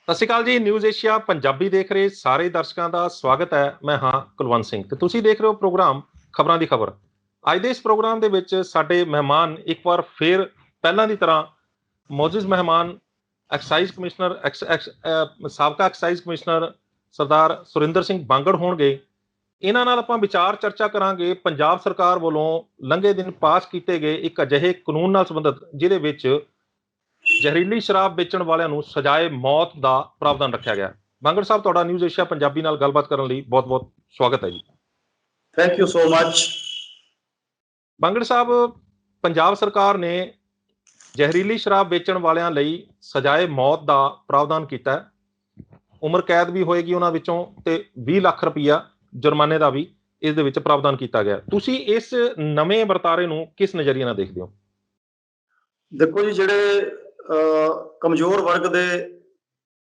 ਸਤਿ ਸ਼੍ਰੀ ਅਕਾਲ ਜੀ। News Asia Punjabi ਦੇਖ ਰਹੇ ਸਾਰੇ ਦਰਸ਼ਕਾਂ ਦਾ ਸਵਾਗਤ ਹੈ। ਮੈਂ ਹਾਂ ਕੁਲਵੰਤ ਸਿੰਘ ਤੇ ਤੁਸੀਂ ਦੇਖ ਰਹੇ ਹੋ ਪ੍ਰੋਗਰਾਮ ਖਬਰਾਂ ਦੀ ਖਬਰ। ਅੱਜ ਦੇ ਇਸ ਪ੍ਰੋਗਰਾਮ ਦੇ ਵਿੱਚ ਸਾਡੇ ਮਹਿਮਾਨ ਇੱਕ ਵਾਰ ਫੇਰ ਪਹਿਲਾਂ ਦੀ ਤਰ੍ਹਾਂ ਮੌਜੂਦ ਮਹਿਮਾਨ ਐਕਸਾਈਜ਼ ਕਮਿਸ਼ਨਰ ਸਾਬਕਾ ਐਕਸਾਈਜ਼ ਕਮਿਸ਼ਨਰ ਸਰਦਾਰ ਸੁਰਿੰਦਰ ਸਿੰਘ ਬਾਂਗੜ ਹੋਣਗੇ। ਇਹਨਾਂ ਨਾਲ ਆਪਾਂ ਵਿਚਾਰ ਚਰਚਾ ਕਰਾਂਗੇ ਪੰਜਾਬ ਸਰਕਾਰ ਵੱਲੋਂ ਲੰਘੇ ਦਿਨ ਪਾਸ ਕੀਤੇ ਗਏ ਇੱਕ ਅਜਿਹੇ ਕਾਨੂੰਨ ਨਾਲ ਸੰਬੰਧਿਤ ਜਿਹਦੇ ਵਿੱਚ ਜ਼ਹਿਰੀਲੀ ਸ਼ਰਾਬ ਵੇਚਣ ਵਾਲਿਆਂ ਨੂੰ ਸਜ਼ਾਏ ਮੌਤ ਦਾ ਪ੍ਰਾਵਧਾਨ ਰੱਖਿਆ ਗਿਆ। ਬਾਂਗੜ ਸਾਹਿਬ, ਤੁਹਾਡਾ ਨਿਊਜ਼ ਏਸ਼ੀਆ ਪੰਜਾਬੀ ਨਾਲ ਗੱਲਬਾਤ ਕਰਨ ਲਈ ਬਹੁਤ-ਬਹੁਤ ਸਵਾਗਤ ਹੈ ਜੀ। Thank you so much. Bangar Sahib, Punjab ਸਰਕਾਰ ਨੇ ਜ਼ਹਿਰੀਲੀ ਸ਼ਰਾਬ ਵੇਚਣ ਵਾਲਿਆਂ ਲਈ ਸਜ਼ਾਏ ਮੌਤ ਦਾ ਪ੍ਰਾਵਧਾਨ ਕੀਤਾ ਹੈ। ਉਮਰ ਕੈਦ ਵੀ ਹੋਏਗੀ ਉਹਨਾਂ ਵਿੱਚੋਂ ਤੇ 20 ਲੱਖ ਰੁਪਈਆ ਜੁਰਮਾਨੇ ਦਾ ਵੀ ਇਸ ਦੇ ਵਿੱਚ ਪ੍ਰਾਵਧਾਨ ਕੀਤਾ ਗਿਆ। ਤੁਸੀਂ ਇਸ ਨਵੇਂ ਵਰਤਾਰੇ ਨੂੰ ਕਿਸ ਨਜ਼ਰੀਏ ਨਾਲ ਦੇਖਦੇ ਹੋ? ਦੇਖੋ ਜੀ, ਜਿਹੜੇ ਕਮਜ਼ੋਰ ਵਰਗ ਦੇ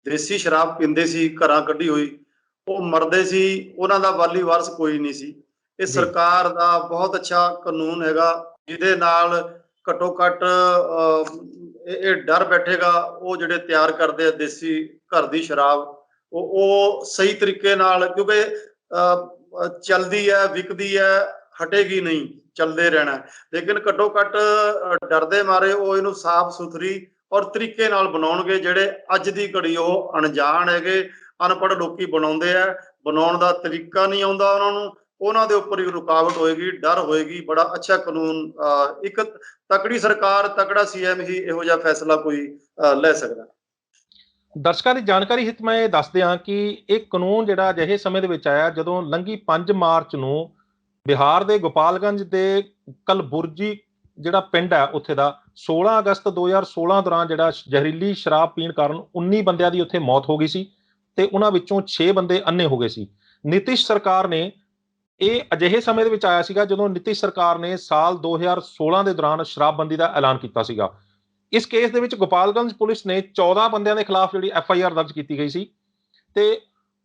ਦੇਸੀ ਸ਼ਰਾਬ ਪੀਂਦੇ ਸੀ, ਘਰਾਂ ਕੱਢੀ ਹੋਈ, ਉਹ ਮਰਦੇ ਸੀ, ਉਹਨਾਂ ਦਾ ਵਾਲੀ ਵਾਰਸ ਕੋਈ ਨਹੀਂ ਸੀ। ਇਹ ਸਰਕਾਰ ਦਾ ਬਹੁਤ ਅੱਛਾ ਕਾਨੂੰਨ ਹੈਗਾ, ਜਿਹਦੇ ਨਾਲ ਘੱਟੋ ਘੱਟ ਇਹ ਡਰ ਬੈਠੇਗਾ। ਉਹ ਜਿਹੜੇ ਤਿਆਰ ਕਰਦੇ ਆ ਦੇਸੀ ਘਰ ਦੀ ਸ਼ਰਾਬ, ਉਹ ਸਹੀ ਤਰੀਕੇ ਨਾਲ, ਕਿਉਂਕਿ ਚਲਦੀ ਹੈ, ਵਿਕਦੀ ਹੈ, ਹਟੇਗੀ ਨਹੀਂ, ਚੱਲਦੇ ਰਹਿਣਾ। ਲੇਕਿਨ ਘੱਟੋ ਘੱਟ ਡਰਦੇ ਮਾਰੇ ਉਹ ਇਹਨੂੰ ਸਾਫ਼ ਸੁਥਰੀ ਔਰ ਤਰੀਕੇ ਨਾਲ ਬਣਾਉਣਗੇ। ਜਿਹੜੇ ਅੱਜ ਦੀ ਘੜੀ ਉਹ ਅਣਜਾਣ ਹੈਗੇ, ਅਨਪੜ੍ਹ ਲੋਕੀ ਬਣਾਉਂਦੇ ਆ, ਬਣਾਉਣ ਦਾ ਤਰੀਕਾ ਨਹੀਂ ਆਉਂਦਾ ਉਹਨਾਂ ਨੂੰ, ਉਹਨਾਂ ਦੇ ਉੱਪਰ ਹੀ ਰੁਕਾਵਟ ਹੋਏਗੀ, ਡਰ ਹੋਏਗੀ। ਬੜਾ ਅੱਛਾ ਕਾਨੂੰਨ, ਇੱਕ ਤਕੜੀ ਸਰਕਾਰ, ਤਕੜਾ ਸੀਐਮ ਹੀ ਇਹੋ ਜਿਹਾ ਫੈਸਲਾ ਕੋਈ ਲੈ ਸਕਦਾ। ਦਰਸ਼ਕਾਂ ਦੀ ਜਾਣਕਾਰੀ ਹਿੱਤ ਮੈਂ ਇਹ ਦੱਸ ਦਿਆਂ ਕਿ ਇਹ ਕਾਨੂੰਨ ਜਿਹੜਾ ਅਜਿਹੇ ਸਮੇਂ ਦੇ ਵਿੱਚ ਆਇਆ ਜਦੋਂ ਲੰਘੀ 5 ਮਾਰਚ ਨੂੰ ਬਿਹਾਰ ਦੇ ਗੋਪਾਲਗੰਜ ਦੇ ਕਲਬੁਰਜੀ ਜਿਹੜਾ ਪਿੰਡ ਹੈ ਉੱਥੇ ਦਾ 16 ਅਗਸਤ 2016 ਦੌਰਾਨ ਜਿਹੜਾ ਜ਼ਹਿਰੀਲੀ ਸ਼ਰਾਬ ਪੀਣ ਕਾਰਨ 19 ਬੰਦਿਆਂ ਦੀ ਉੱਥੇ ਮੌਤ ਹੋ ਗਈ ਸੀ ਤੇ ਉਹਨਾਂ ਵਿੱਚੋਂ 6 ਬੰਦੇ ਅੰਨੇ ਹੋ ਗਏ ਸੀ। ਨਿਤਿਸ਼ ਸਰਕਾਰ ਨੇ ਇਹ ਅਜਿਹੇ ਸਮੇਂ ਦੇ ਵਿੱਚ ਆਇਆ ਸੀਗਾ ਜਦੋਂ ਨਿਤਿਸ਼ ਸਰਕਾਰ ਨੇ ਸਾਲ 2016 ਦੇ ਦੌਰਾਨ ਸ਼ਰਾਬਬੰਦੀ ਦਾ ਐਲਾਨ ਕੀਤਾ ਸੀਗਾ। ਇਸ ਕੇਸ ਦੇ ਵਿੱਚ ਗੋਪਾਲਗੰਜ ਪੁਲਿਸ ਨੇ 14 ਬੰਦਿਆਂ ਦੇ ਖਿਲਾਫ ਜਿਹੜੀ FIR ਦਰਜ ਕੀਤੀ ਗਈ ਸੀ ਤੇ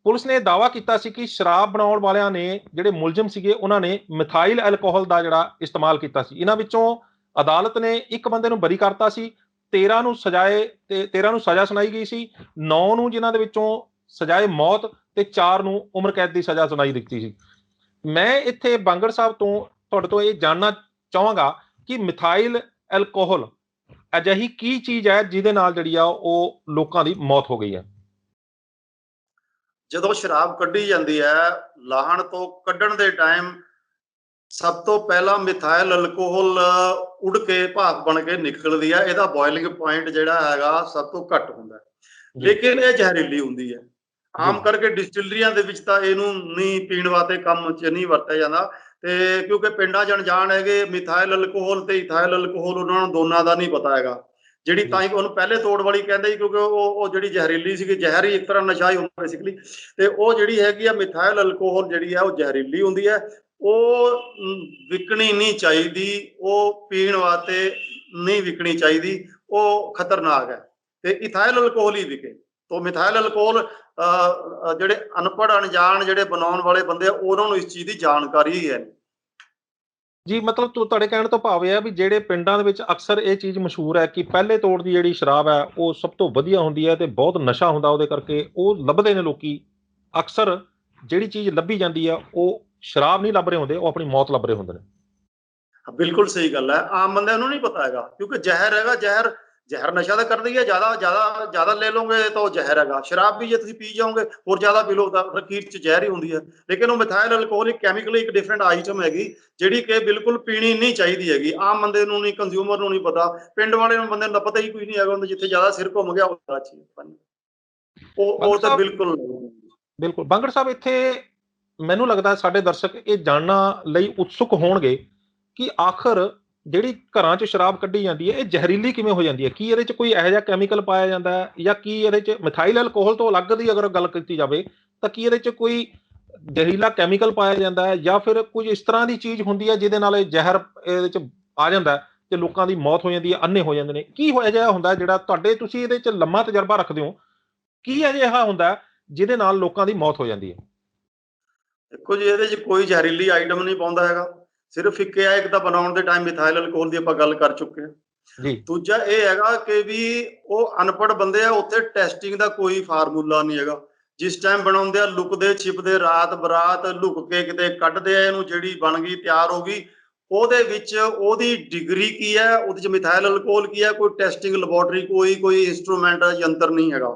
ਪੁਲਿਸ ਨੇ ਦਾਅਵਾ ਕੀਤਾ ਸੀ ਕਿ ਸ਼ਰਾਬ ਬਣਾਉਣ ਵਾਲਿਆਂ ਨੇ ਜਿਹੜੇ ਮੁਲਜ਼ਮ ਸੀਗੇ ਉਹਨਾਂ ਨੇ ਮਿਥਾਈਲ ਐਲਕੋਹਲ ਦਾ ਜਿਹੜਾ ਇਸਤੇਮਾਲ ਕੀਤਾ ਸੀ। ਇਹਨਾਂ ਵਿੱਚੋਂ ਅਦਾਲਤ ਨੇ ਇੱਕ ਬੰਦੇ ਨੂੰ ਬਰੀ ਕਰਤਾ ਸੀ, 13 ਨੂੰ ਸਜ਼ਾ ਸੁਣਾਈ ਗਈ ਸੀ, 9 ਨੂੰ ਜਿਨ੍ਹਾਂ ਦੇ ਵਿੱਚੋਂ ਸਜ਼ਾਏ ਮੌਤ ਤੇ 4 ਨੂੰ ਉਮਰ ਕੈਦ ਦੀ ਸਜ਼ਾ ਸੁਣਾਈ ਦਿੱਤੀ ਸੀ। ਮੈਂ ਇੱਥੇ ਬਾਂਗੜ ਸਾਹਿਬ ਤੋਂ ਤੁਹਾਡੇ ਤੋਂ ਇਹ ਜਾਣਨਾ ਚਾਹਾਂਗਾ ਕਿ ਮਿਥਾਈਲ ਐਲਕੋਹਲ ਅਜਿਹੀ ਕੀ ਚੀਜ਼ ਹੈ ਜਿਹਦੇ ਨਾਲ ਜਿਹੜੀ ਆ ਉਹ ਲੋਕਾਂ ਦੀ ਮੌਤ ਹੋ ਗਈ ਹੈ? ਜਦੋਂ ਸ਼ਰਾਬ ਕੱਢੀ ਜਾਂਦੀ ਹੈ, ਲਾਹਣ ਤੋਂ ਕੱਢਣ ਦੇ ਟਾਈਮ ਸਭ ਤੋਂ ਪਹਿਲਾਂ ਮਿਥਾਈਲ ਅਲਕੋਹਲ ਉੜ ਕੇ ਭਾਪ ਬਣ ਕੇ ਨਿਕਲਦੀ ਹੈ। ਇਹਦਾ ਬੋਇਲਿੰਗ ਪੁਆਇੰਟ ਜਿਹੜਾ ਹੈਗਾ ਸਭ ਤੋਂ ਘੱਟ ਹੁੰਦਾ, ਲੇਕਿਨ ਇਹ ਜ਼ਹਿਰੀਲੀ ਹੁੰਦੀ ਹੈ। ਆਮ ਕਰਕੇ ਡਿਸਟਿਲਰੀਆਂ ਦੇ ਵਿੱਚ ਤਾਂ ਇਹਨੂੰ ਨਹੀਂ ਪੀਣ ਵਾਸਤੇ ਕੰਮ 'ਚ ਨਹੀਂ ਵਰਤਿਆ ਜਾਂਦਾ, ਤੇ ਕਿਉਂਕਿ ਪਿੰਡਾਂ 'ਚ ਅਣਜਾਣ ਹੈਗੇ। ਮਿਥਾਈਲ ਅਲਕੋਹਲ ਤੇ ਇਥਾਈਲ ਅਲਕੋਹਲ ਉਹਨਾਂ ਨੂੰ ਦੋਨਾਂ ਦਾ ਨਹੀਂ ਪਤਾ ਹੈਗਾ। ਜਿਹੜੀ ਤਾਂ ਹੀ ਉਹਨੂੰ ਪਹਿਲੇ ਤੋੜ ਵਾਲੀ ਕਹਿੰਦੇ ਸੀ, ਕਿਉਂਕਿ ਉਹ ਜਿਹੜੀ ਜ਼ਹਿਰੀਲੀ ਸੀਗੀ, ਜ਼ਹਿਰ ਹੀ ਇੱਕ ਤਰ੍ਹਾਂ ਨਸ਼ਾ ਹੀ ਹੁੰਦਾ ਬੇਸਿਕਲੀ। ਤੇ ਉਹ ਜਿਹੜੀ ਹੈਗੀ ਆ ਮਿਥਾਈਲ ਅਲਕੋਹਲ ਜਿਹੜੀ ਆ ਉਹ ਜ਼ਹਿਰੀਲੀ ਹੁੰਦੀ ਹੈ। ਉਹ ਵਿਕਣੀ ਨਹੀਂ ਚਾਹੀਦੀ, ਉਹ ਪੀਣ ਵਾਸਤੇ ਨਹੀਂ ਵਿਕਣੀ ਚਾਹੀਦੀ, ਉਹ ਖਤਰਨਾਕ ਹੈ। ਤੇ ਇਥਾਈਲ ਅਲਕੋਹਲ ਹੀ ਵਿਕੇ। ਤੋਂ ਮਿਥਾਈਲ ਅਲਕੋਹਲ ਜਿਹੜੇ ਅਨਪੜ੍ਹ ਅਣਜਾਣ ਜਿਹੜੇ ਬਣਾਉਣ ਵਾਲੇ ਬੰਦੇ ਆ, ਉਹਨਾਂ ਨੂੰ ਇਸ ਚੀਜ਼ ਦੀ ਜਾਣਕਾਰੀ ਹੀ ਹੈ ਜੀ। ਮਤਲਬ ਤੁਹਾਡੇ ਕਹਿਣ ਤੋਂ ਭਾਵ ਇਹ ਹੈ ਵੀ ਜਿਹੜੇ ਪਿੰਡਾਂ ਦੇ ਵਿੱਚ ਅਕਸਰ ਇਹ ਚੀਜ਼ ਮਸ਼ਹੂਰ ਹੈ ਕਿ ਪਹਿਲੇ ਤੋੜ ਦੀ ਜਿਹੜੀ ਸ਼ਰਾਬ ਹੈ ਉਹ ਸਭ ਤੋਂ ਵਧੀਆ ਹੁੰਦੀ ਹੈ ਤੇ ਬਹੁਤ ਨਸ਼ਾ ਹੁੰਦਾ, ਉਹਦੇ ਕਰਕੇ ਉਹ ਲੱਭਦੇ ਨੇ ਲੋਕੀ। ਅਕਸਰ ਜਿਹੜੀ ਚੀਜ਼ ਲੱਭੀ ਜਾਂਦੀ ਆ ਉਹ ਸ਼ਰਾਬ ਨਹੀਂ ਲੱਭ ਰਹੇ ਹੁੰਦੇ, ਉਹ ਆਪਣੀ ਮੌਤ ਲੱਭ ਰਹੇ ਹੁੰਦੇ ਨੇ। ਬਿਲਕੁਲ ਸਹੀ ਗੱਲ ਹੈ। ਆਮ ਬੰਦਿਆਂ ਨੂੰ ਨਹੀਂ ਪਤਾ ਹੈਗਾ, ਕਿਉਂਕਿ ਜ਼ਹਿਰ ਹੈਗਾ। ਜ਼ਹਿਰ ਨਸ਼ਾ ਤਾਂ ਕਰਦੀ ਹੈ। ਜ਼ਿਆਦਾ ਲੈ ਲਓਗੇ ਤਾਂ ਉਹ ਜ਼ਹਿਰ ਹੈਗਾ। ਸ਼ਰਾਬ ਵੀ ਜੇ ਤੁਸੀਂ ਪੀ ਜਾਓਗੇ, ਹੋਰ ਜ਼ਿਆਦਾ ਪੀ ਲਓ ਤਾਂ ਅਖੀਰ 'ਚ ਜ਼ਹਿਰ ਹੀ ਹੁੰਦੀ ਹੈ। ਲੇਕਿਨ ਉਹ ਮਿਥਾਈਲ ਅਲਕੋਹਲਿਕ ਕੈਮੀਕਲ ਇੱਕ ਡਿਫਰੈਂਟ ਆਈਟਮ ਹੈਗੀ, ਜਿਹੜੀ ਕਿ ਬਿਲਕੁਲ ਪੀਣੀ ਨਹੀਂ ਚਾਹੀਦੀ ਹੈਗੀ। ਆਮ ਬੰਦੇ ਨੂੰ ਨਹੀਂ, ਕੰਜ਼ਿਊਮਰ ਨੂੰ ਨਹੀਂ ਪਤਾ, ਪਿੰਡ ਵਾਲੇ ਨੂੰ ਬੰਦੇ ਨੂੰ ਤਾਂ ਪਤਾ ਹੀ ਕੋਈ ਨਹੀਂ ਹੈਗਾ। ਉਹਦੇ ਜਿੱਥੇ ਜ਼ਿਆਦਾ ਸਿਰ ਘੁੰਮ ਗਿਆ ਉਹ ਤਾਂ ਬਿਲਕੁਲ ਬਿਲਕੁਲ। ਬਾਂਗੜ ਸਾਹਿਬ, ਇੱਥੇ ਮੈਨੂੰ ਲੱਗਦਾ ਸਾਡੇ ਦਰਸ਼ਕ ਇਹ ਜਾਣਨ ਲਈ ਉਤਸੁਕ ਹੋਣਗੇ ਕਿ ਆਖਰ ਜਿਹੜੀ ਘਰਾਂ 'ਚ ਸ਼ਰਾਬ ਕੱਢੀ ਜਾਂਦੀ ਹੈ ਇਹ ਜ਼ਹਿਰੀਲੀ ਕਿਵੇਂ ਹੋ ਜਾਂਦੀ ਹੈ? ਕੀ ਇਹਦੇ 'ਚ ਕੋਈ ਇਹੋ ਜਿਹਾ ਕੈਮੀਕਲ ਪਾਇਆ ਜਾਂਦਾ ਹੈ, ਜਾਂ ਕੀ ਇਹਦੇ 'ਚ ਮਿਥਾਈਲ ਅਲਕੋਹਲ ਤੋਂ ਅਲੱਗ ਦੀ ਅਗਰ ਗੱਲ ਕੀਤੀ ਜਾਵੇ ਤਾਂ ਕੀ ਇਹਦੇ 'ਚ ਕੋਈ ਜ਼ਹਿਰੀਲਾ ਕੈਮੀਕਲ ਪਾਇਆ ਜਾਂਦਾ ਹੈ, ਜਾਂ ਫਿਰ ਕੁਝ ਇਸ ਤਰ੍ਹਾਂ ਦੀ ਚੀਜ਼ ਹੁੰਦੀ ਹੈ ਜਿਹਦੇ ਨਾਲ ਇਹ ਜ਼ਹਿਰ ਇਹਦੇ 'ਚ ਆ ਜਾਂਦਾ ਹੈ ਤੇ ਲੋਕਾਂ ਦੀ ਮੌਤ ਹੋ ਜਾਂਦੀ ਹੈ, ਅੰਨੇ ਹੋ ਜਾਂਦੇ ਨੇ? ਕੀ ਹੋਇਆ ਜਿਹਾ ਹੁੰਦਾ ਜਿਹੜਾ ਤੁਸੀਂ ਇਹਦੇ 'ਚ ਲੰਮਾ ਤਜਰਬਾ ਰੱਖਦੇ ਹੋ, ਕੀ ਅਜਿਹਾ ਹੁੰਦਾ ਜਿਹਦੇ ਨਾਲ ਲੋਕਾਂ ਦੀ ਮੌਤ ਹੋ ਜਾਂਦੀ ਹੈ? ਦੇਖੋ ਜੀ, ਇਹਦੇ 'ਚ ਕੋਈ ਜ਼ਹਿਰੀਲੀ ਆਈਟਮ ਨਹੀਂ ਪਾਉਂਦਾ ਹੈਗਾ। ਸਿਰਫ ਇੱਕ ਤਾਂ ਬਣਾਉਣ ਦੇ ਟਾਈਮ ਮਿਥਾਈਲ ਅਲਕੋਹਲ ਦੀ ਆਪਾਂ ਗੱਲ ਕਰ ਚੁੱਕੇ ਹਾਂ। ਜੀ ਦੂਜਾ ਇਹ ਹੈਗਾ ਕਿ ਵੀ ਉਹ ਅਨਪੜ੍ਹ ਬੰਦੇ ਆ, ਉੱਥੇ ਟੈਸਟਿੰਗ ਦਾ ਕੋਈ ਫਾਰਮੂਲਾ ਨਹੀਂ ਹੈਗਾ। ਜਿਸ ਟਾਈਮ ਬਣਾਉਂਦੇ ਆ ਲੁਕਦੇ ਛਿਪਦੇ ਰਾਤ ਬਰਾਤ ਲੁਕ ਕੇ ਕਿਤੇ ਕੱਢਦੇ ਆ ਇਹਨੂੰ, ਜਿਹੜੀ ਬਣ ਗਈ ਤਿਆਰ ਹੋ ਗਈ, ਉਹਦੇ ਵਿੱਚ ਉਹਦੀ ਡਿਗਰੀ ਕੀ ਹੈ, ਉਹਦੇ ਚ ਮਿਥਾਇਲ ਅਲਕੋਹਲ ਕੀ ਹੈ, ਕੋਈ ਟੈਸਟਿੰਗ ਲੈਬੋਰਟਰੀ ਕੋਈ ਇੰਸਟਰੂਮੈਂਟ ਯੰਤਰ ਨਹੀਂ ਹੈਗਾ,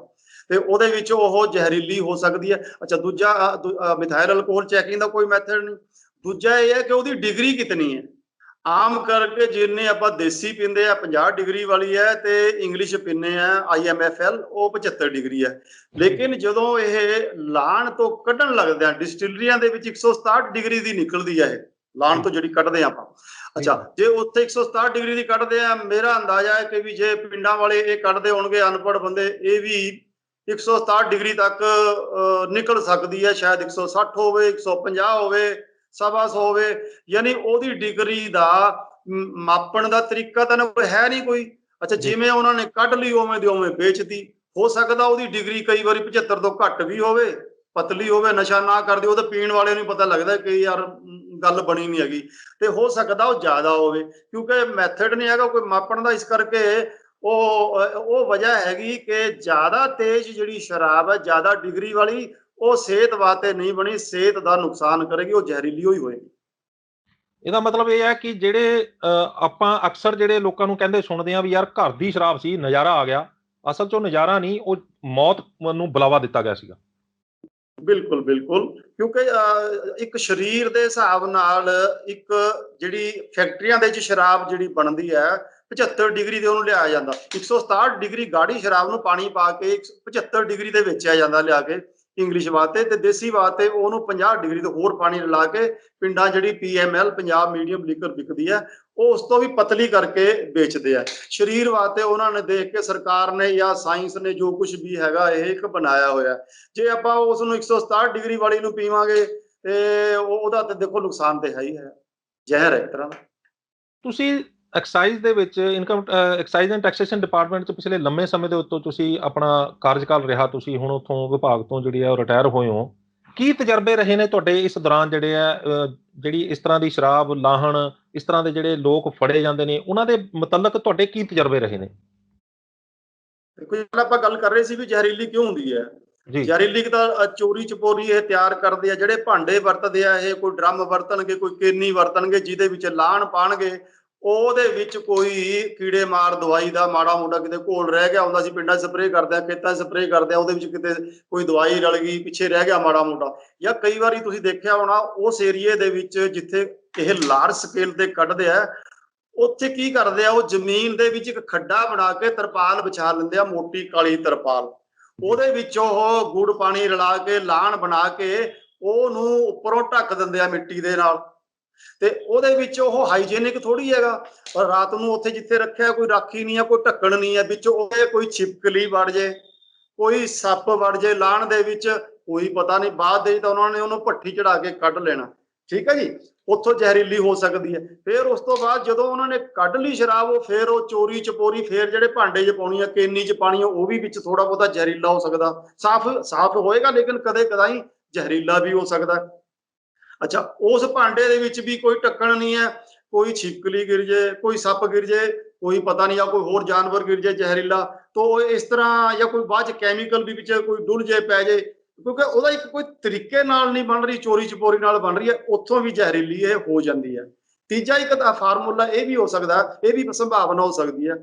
ਤੇ ਉਹਦੇ ਵਿੱਚ ਉਹ ਜ਼ਹਿਰੀਲੀ ਹੋ ਸਕਦੀ ਹੈ। ਅੱਛਾ, ਦੂਜਾ ਮਿਥਾਇਲ ਅਲਕੋਹਲ ਚੈਕਿੰਗ ਦਾ ਕੋਈ ਮੈਥਡ ਨਹੀਂ। ਦੂਜਾ ਇਹ ਹੈ ਕਿ ਉਹਦੀ ਡਿਗਰੀ ਕਿਤਨੀ ਹੈ। ਆਮ ਕਰਕੇ ਜਿੰਨੇ ਆਪਾਂ ਦੇਸੀ ਪੀਂਦੇ ਆ 50 ਡਿਗਰੀ ਵਾਲੀ ਹੈ, ਤੇ ਇੰਗਲਿਸ਼ ਪੀਂਦੇ ਆ IMFL ਉਹ 75 ਡਿਗਰੀ ਹੈ। ਲੇਕਿਨ ਜਦੋਂ ਇਹ ਲਾਹਣ ਤੋਂ ਕੱਢਣ ਲੱਗਦੇ ਆ ਡਿਸਟਿਲਰੀਆਂ ਦੇ ਵਿੱਚ 167 ਡਿਗਰੀ ਦੀ ਨਿਕਲਦੀ ਹੈ ਇਹ ਲਾਹਣ ਤੋਂ ਜਿਹੜੀ ਕੱਢਦੇ ਆ ਆਪਾਂ। ਅੱਛਾ, ਜੇ ਉੱਥੇ 167 ਡਿਗਰੀ ਦੀ ਕੱਢਦੇ ਆ, ਮੇਰਾ ਅੰਦਾਜ਼ਾ ਹੈ ਕਿ ਵੀ ਜੇ ਪਿੰਡਾਂ ਵਾਲੇ ਇਹ ਕੱਢਦੇ ਹੋਣਗੇ ਅਨਪੜ੍ਹ ਬੰਦੇ, ਇਹ ਵੀ 167 ਡਿਗਰੀ ਤੱਕ ਨਿਕਲ ਸਕਦੀ ਹੈ। ਸ਼ਾਇਦ 160 ਹੋਵੇ, 150 ਹੋਵੇ, 125 ਹੋਵੇ। ਯਾਨੀ ਉਹਦੀ ਡਿਗਰੀ ਦਾ ਮਾਪਣ ਦਾ ਤਰੀਕਾ ਤਾਂ ਕੋਈ ਹੈ ਨਹੀਂ ਕੋਈ। ਅੱਛਾ, ਜਿਵੇਂ ਉਹਨਾਂ ਨੇ ਕੱਢ ਲਈ ਉਵੇਂ ਦੀ ਉਵੇਂ ਵੇਚਤੀ। ਹੋ ਸਕਦਾ ਉਹਦੀ ਡਿਗਰੀ ਕਈ ਵਾਰੀ 75 ਤੋਂ ਘੱਟ ਵੀ ਹੋਵੇ, ਪਤਲੀ ਹੋਵੇ, ਨਸ਼ਾ ਨਾ ਕਰਦੀ, ਉਹ ਤਾਂ ਪੀਣ ਵਾਲੇ ਨੂੰ ਪਤਾ ਲੱਗਦਾ ਕਿ ਯਾਰ ਗੱਲ ਬਣੀ ਨਹੀਂ ਹੈਗੀ। ਤੇ ਹੋ ਸਕਦਾ ਉਹ ਜ਼ਿਆਦਾ ਹੋਵੇ, ਕਿਉਂਕਿ ਮੈਥਡ ਨਹੀਂ ਹੈਗਾ ਕੋਈ ਮਾਪਣ ਦਾ। ਇਸ ਕਰਕੇ ਉਹ ਵਜ੍ਹਾ ਹੈਗੀ ਕਿ ਜ਼ਿਆਦਾ ਤੇਜ਼ ਜਿਹੜੀ ਸ਼ਰਾਬ ਹੈ, ਜ਼ਿਆਦਾ ਡਿਗਰੀ ਵਾਲੀ, ਉਹ ਸਿਹਤ ਵਾਸਤੇ ਨਹੀਂ ਬਣੀ, ਸਿਹਤ ਦਾ ਨੁਕਸਾਨ ਕਰੇਗੀ, ਉਹ ਜ਼ਹਿਰੀਲੀ ਹੋਈ ਹੋਏਗੀ। ਇਹਦਾ ਮਤਲਬ ਇਹ ਹੈ ਕਿ ਜਿਹੜੇ ਆਪਾਂ ਅਕਸਰ ਜਿਹੜੇ ਲੋਕਾਂ ਨੂੰ ਕਹਿੰਦੇ ਸੁਣਦੇ ਆ ਵੀ ਯਾਰ ਘਰ ਦੀ ਸ਼ਰਾਬ ਸੀ, ਨਜ਼ਾਰਾ ਆ ਗਿਆ, ਅਸਲ 'ਚ ਉਹ ਨਜ਼ਾਰਾ ਨਹੀਂ, ਉਹ ਮੌਤ ਨੂੰ ਬੁਲਾਵਾ ਦਿੱਤਾ ਗਿਆ ਸੀਗਾ। ਬਿਲਕੁਲ ਬਿਲਕੁਲ, ਕਿਉਂਕਿ ਇੱਕ ਸਰੀਰ ਦੇ ਹਿਸਾਬ ਨਾਲ ਇੱਕ ਜਿਹੜੀ ਫੈਕਟਰੀਆਂ ਦੇ ਵਿੱਚ ਸ਼ਰਾਬ ਜਿਹੜੀ ਬਣਦੀ ਹੈ 75 ਡਿਗਰੀ ਤੇ ਉਹਨੂੰ ਲਿਆਇਆ ਜਾਂਦਾ। 167 ਡਿਗਰੀ ਗਾੜੀ ਸ਼ਰਾਬ ਨੂੰ ਪਾਣੀ ਪਾ ਕੇ 75 ਡਿਗਰੀ ਤੇ ਵੇਚਿਆ ਜਾਂਦਾ ਲਿਆ ਕੇ ਇੰਗਲਿਸ਼ ਵਾਸਤੇ, ਤੇ ਦੇਸੀ ਵਾਸਤੇ ਉਹਨੂੰ 50 ਡਿਗਰੀ ਤੇ ਹੋਰ ਪਾਣੀ ਲਾ ਕੇ ਪਿੰਡਾਂ ਜਿਹੜੀ PML ਪੰਜਾਬ ਮੀਡੀਅਮ ਲੀਕਰ ਵਿਕਦੀ ਹੈ, ਉਹ ਉਸ ਤੋਂ ਵੀ ਪਤਲੀ ਕਰਕੇ ਵੇਚਦੇ ਆ। ਸਰੀਰ ਵਾਸਤੇ ਉਹਨਾਂ ਨੇ ਦੇਖ ਕੇ ਸਰਕਾਰ ਨੇ ਜਾਂ ਸਾਇੰਸ ਨੇ ਜੋ ਕੁਝ ਵੀ ਹੈਗਾ ਇਹ ਇੱਕ ਬਣਾਇਆ ਹੋਇਆ। ਜੇ ਆਪਾਂ ਉਸ ਨੂੰ 167 ਡਿਗਰੀ ਵਾਲੀ ਨੂੰ ਪੀਵਾਂਗੇ ਤੇ ਉਹਦਾ ਤੇ ਦੇਖੋ ਨੁਕਸਾਨ ਤੇ ਹੈ ਹੀ ਹੈ, ਜ਼ਹਿਰ ਹੈ ਇੱਕ ਤਰ੍ਹਾਂ ਦਾ। ਤੁਸੀਂ ਐਕਸਾਈਜ਼ ਦੇ ਵਿੱਚ ਐਕਸਾਈਜ਼ ਐਂਡ ਟੈਕਸੇਸ਼ਨ ਡਿਪਾਰਟਮੈਂਟ 'ਚ ਪਿਛਲੇ ਲੰਮੇ ਸਮੇਂ ਦੇ ਉੱਤੋਂ ਤੁਸੀਂ ਆਪਣਾ ਕਾਰਜਕਾਲ ਰਿਹਾ, ਤੁਸੀਂ ਹੁਣ ਉੱਥੋਂ ਵਿਭਾਗ ਤੋਂ ਜਿਹੜੀ ਆ ਉਹ ਰਿਟਾਇਰ ਹੋਏ ਹੋ। ਕੀ ਤਜਰਬੇ ਰਹੇ ਨੇ ਤੁਹਾਡੇ ਇਸ ਦੌਰਾਨ ਜਿਹੜੇ ਆ ਜਿਹੜੀ ਇਸ ਤਰ੍ਹਾਂ ਦੀ ਸ਼ਰਾਬ ਲਾਹਣ, ਇਸ ਤਰ੍ਹਾਂ ਦੇ ਜਿਹੜੇ ਲੋਕ ਫੜੇ ਜਾਂਦੇ ਨੇ, ਉਹਨਾਂ ਦੇ ਮੁਤਲਕ ਤੁਹਾਡੇ ਕੀ ਤਜਰਬੇ ਰਹੇ ਨੇ? ਦੇਖੋ, ਆਪਾਂ ਗੱਲ ਕਰ ਰਹੇ ਸੀ ਵੀ ਜ਼ਹਿਰੀਲੀ ਕਿਉਂ ਹੁੰਦੀ ਹੈ। ਜੀ ਜ਼ਹਿਰੀਲੀ ਤਾਂ ਚੋਰੀ ਚਪੋਰੀ ਇਹ ਤਿਆਰ ਕਰਦੇ ਆ, ਜਿਹੜੇ ਭਾਂਡੇ ਵਰਤਦੇ ਆ ਇਹ ਕੋਈ ਡਰਮ ਵਰਤਣਗੇ, ਕੋਈ ਕੇਨੀ ਵਰਤਣਗੇ ਜਿਹਦੇ ਵਿੱਚ ਲਾਹਣ ਪਾਣਗੇ, ਉਹਦੇ ਵਿੱਚ ਕੋਈ ਕੀੜੇ ਮਾਰ ਦਵਾਈ ਦਾ ਮਾੜਾ ਮੋਟਾ ਕਿਤੇ ਘੋਲ ਰਹਿ ਗਿਆ ਹੁੰਦਾ ਸੀ, ਪਿੰਡਾਂ 'ਚ ਸਪਰੇਅ ਕਰਦੇ ਆ, ਖੇਤਾਂ 'ਚ ਸਪਰੇਅ ਕਰਦੇ ਆ, ਉਹਦੇ ਵਿੱਚ ਕਿਤੇ ਕੋਈ ਦਵਾਈ ਰਲ ਗਈ, ਪਿੱਛੇ ਰਹਿ ਗਿਆ ਮਾੜਾ ਮੋਟਾ। ਜਾਂ ਕਈ ਵਾਰੀ ਤੁਸੀਂ ਦੇਖਿਆ ਹੋਣਾ ਉਸ ਏਰੀਏ ਦੇ ਵਿੱਚ ਜਿੱਥੇ ਇਹ ਲਾਰਜ ਸਕੇਲ ਤੇ ਕੱਢਦੇ ਆ, ਉੱਥੇ ਕੀ ਕਰਦੇ ਆ, ਉਹ ਜ਼ਮੀਨ ਦੇ ਵਿੱਚ ਇੱਕ ਖੱਡਾ ਬਣਾ ਕੇ ਤਰਪਾਲ ਵਿਛਾ ਲੈਂਦੇ ਆ, ਮੋਟੀ ਕਾਲੀ ਤਰਪਾਲ। ਉਹਦੇ ਵਿੱਚ ਉਹ ਗੁੜ ਪਾਣੀ ਰਲਾ ਕੇ ਲਾਹਣ ਬਣਾ ਕੇ ਉਹਨੂੰ ਉੱਪਰੋਂ ਢੱਕ ਦਿੰਦੇ ਆ ਮਿੱਟੀ ਦੇ ਨਾਲ, ਤੇ ਉਹਦੇ ਵਿੱਚ ਉਹ ਹਾਈਜੀਨਿਕ ਥੋੜੀ ਹੈਗਾ। ਪਰ ਰਾਤ ਨੂੰ ਉੱਥੇ ਜਿੱਥੇ ਰੱਖਿਆ ਕੋਈ ਰਾਖੀ ਨਹੀਂ ਹੈ, ਕੋਈ ਢੱਕਣ ਨਹੀਂ ਹੈ, ਵਿੱਚ ਉਹਦੇ ਕੋਈ ਛਿਪਕਲੀ ਵੜ ਜੇ, ਕੋਈ ਸੱਪ ਵੜ ਜੇ ਲਾਹਣ ਦੇ ਵਿੱਚ, ਕੋਈ ਪਤਾ ਨਹੀਂ। ਬਾਅਦ ਦੇ ਤਾਂ ਉਹਨਾਂ ਨੇ ਉਹਨੂੰ ਭੱਠੀ ਚੜਾ ਕੇ ਕੱਢ ਲੈਣਾ, ਠੀਕ ਹੈ ਜੀ, ਉੱਥੋਂ ਜ਼ਹਿਰੀਲੀ ਹੋ ਸਕਦੀ ਹੈ। ਫਿਰ ਉਸ ਤੋਂ ਬਾਅਦ ਜਦੋਂ ਉਹਨਾਂ ਨੇ ਕੱਢ ਲਈ ਸ਼ਰਾਬ, ਉਹ ਫਿਰ ਉਹ ਚੋਰੀ ਚਪੋਰੀ ਫਿਰ ਜਿਹੜੇ ਭਾਂਡੇ 'ਚ ਪਾਉਣੀ ਆ, ਕੇਨੀ 'ਚ ਪਾਣੀ ਆ, ਉਹ ਵੀ ਵਿੱਚ ਥੋੜਾ ਬਹੁਤਾ ਜ਼ਹਿਰੀਲਾ ਹੋ ਸਕਦਾ। ਸਾਫ਼ ਹੋਏਗਾ ਲੇਕਿਨ ਕਦੇ ਕਦਾਈ ਜ਼ਹਿਰੀਲਾ ਵੀ ਹੋ ਸਕਦਾ। ਅੱਛਾ, ਉਸ ਭਾਂਡੇ ਦੇ ਵਿੱਚ ਵੀ ਕੋਈ ਢੱਕਣ ਨਹੀਂ ਹੈ, ਕੋਈ ਛਿਪਕਲੀ ਗਿਰ ਜੇ, ਕੋਈ ਸੱਪ ਗਿਰ ਜੇ, ਕੋਈ ਪਤਾ ਨਹੀਂ, ਜਾਂ ਕੋਈ ਹੋਰ ਜਾਨਵਰ ਗਿਰ ਜੇ ਜ਼ਹਿਰੀਲਾ, ਤਾਂ ਇਸ ਤਰ੍ਹਾਂ, ਜਾਂ ਕੋਈ ਬਾਅਦ 'ਚ ਕੈਮੀਕਲ ਵੀ ਵਿੱਚ ਕੋਈ ਡੁੱਲ ਜੇ ਪੈ ਜੇ, ਕਿਉਂਕਿ ਉਹਦਾ ਇੱਕ ਕੋਈ ਤਰੀਕੇ ਨਾਲ ਨਹੀਂ ਬਣ ਰਹੀ, ਚੋਰੀ ਚਪੋਰੀ ਨਾਲ ਬਣ ਰਹੀ ਹੈ, ਉੱਥੋਂ ਵੀ ਜ਼ਹਿਰੀਲੀ ਇਹ ਹੋ ਜਾਂਦੀ ਹੈ। ਤੀਜਾ ਇੱਕ ਫਾਰਮੂਲਾ ਇਹ ਵੀ ਹੋ ਸਕਦਾ, ਇਹ ਵੀ ਸੰਭਾਵਨਾ ਹੋ ਸਕਦੀ ਹੈ,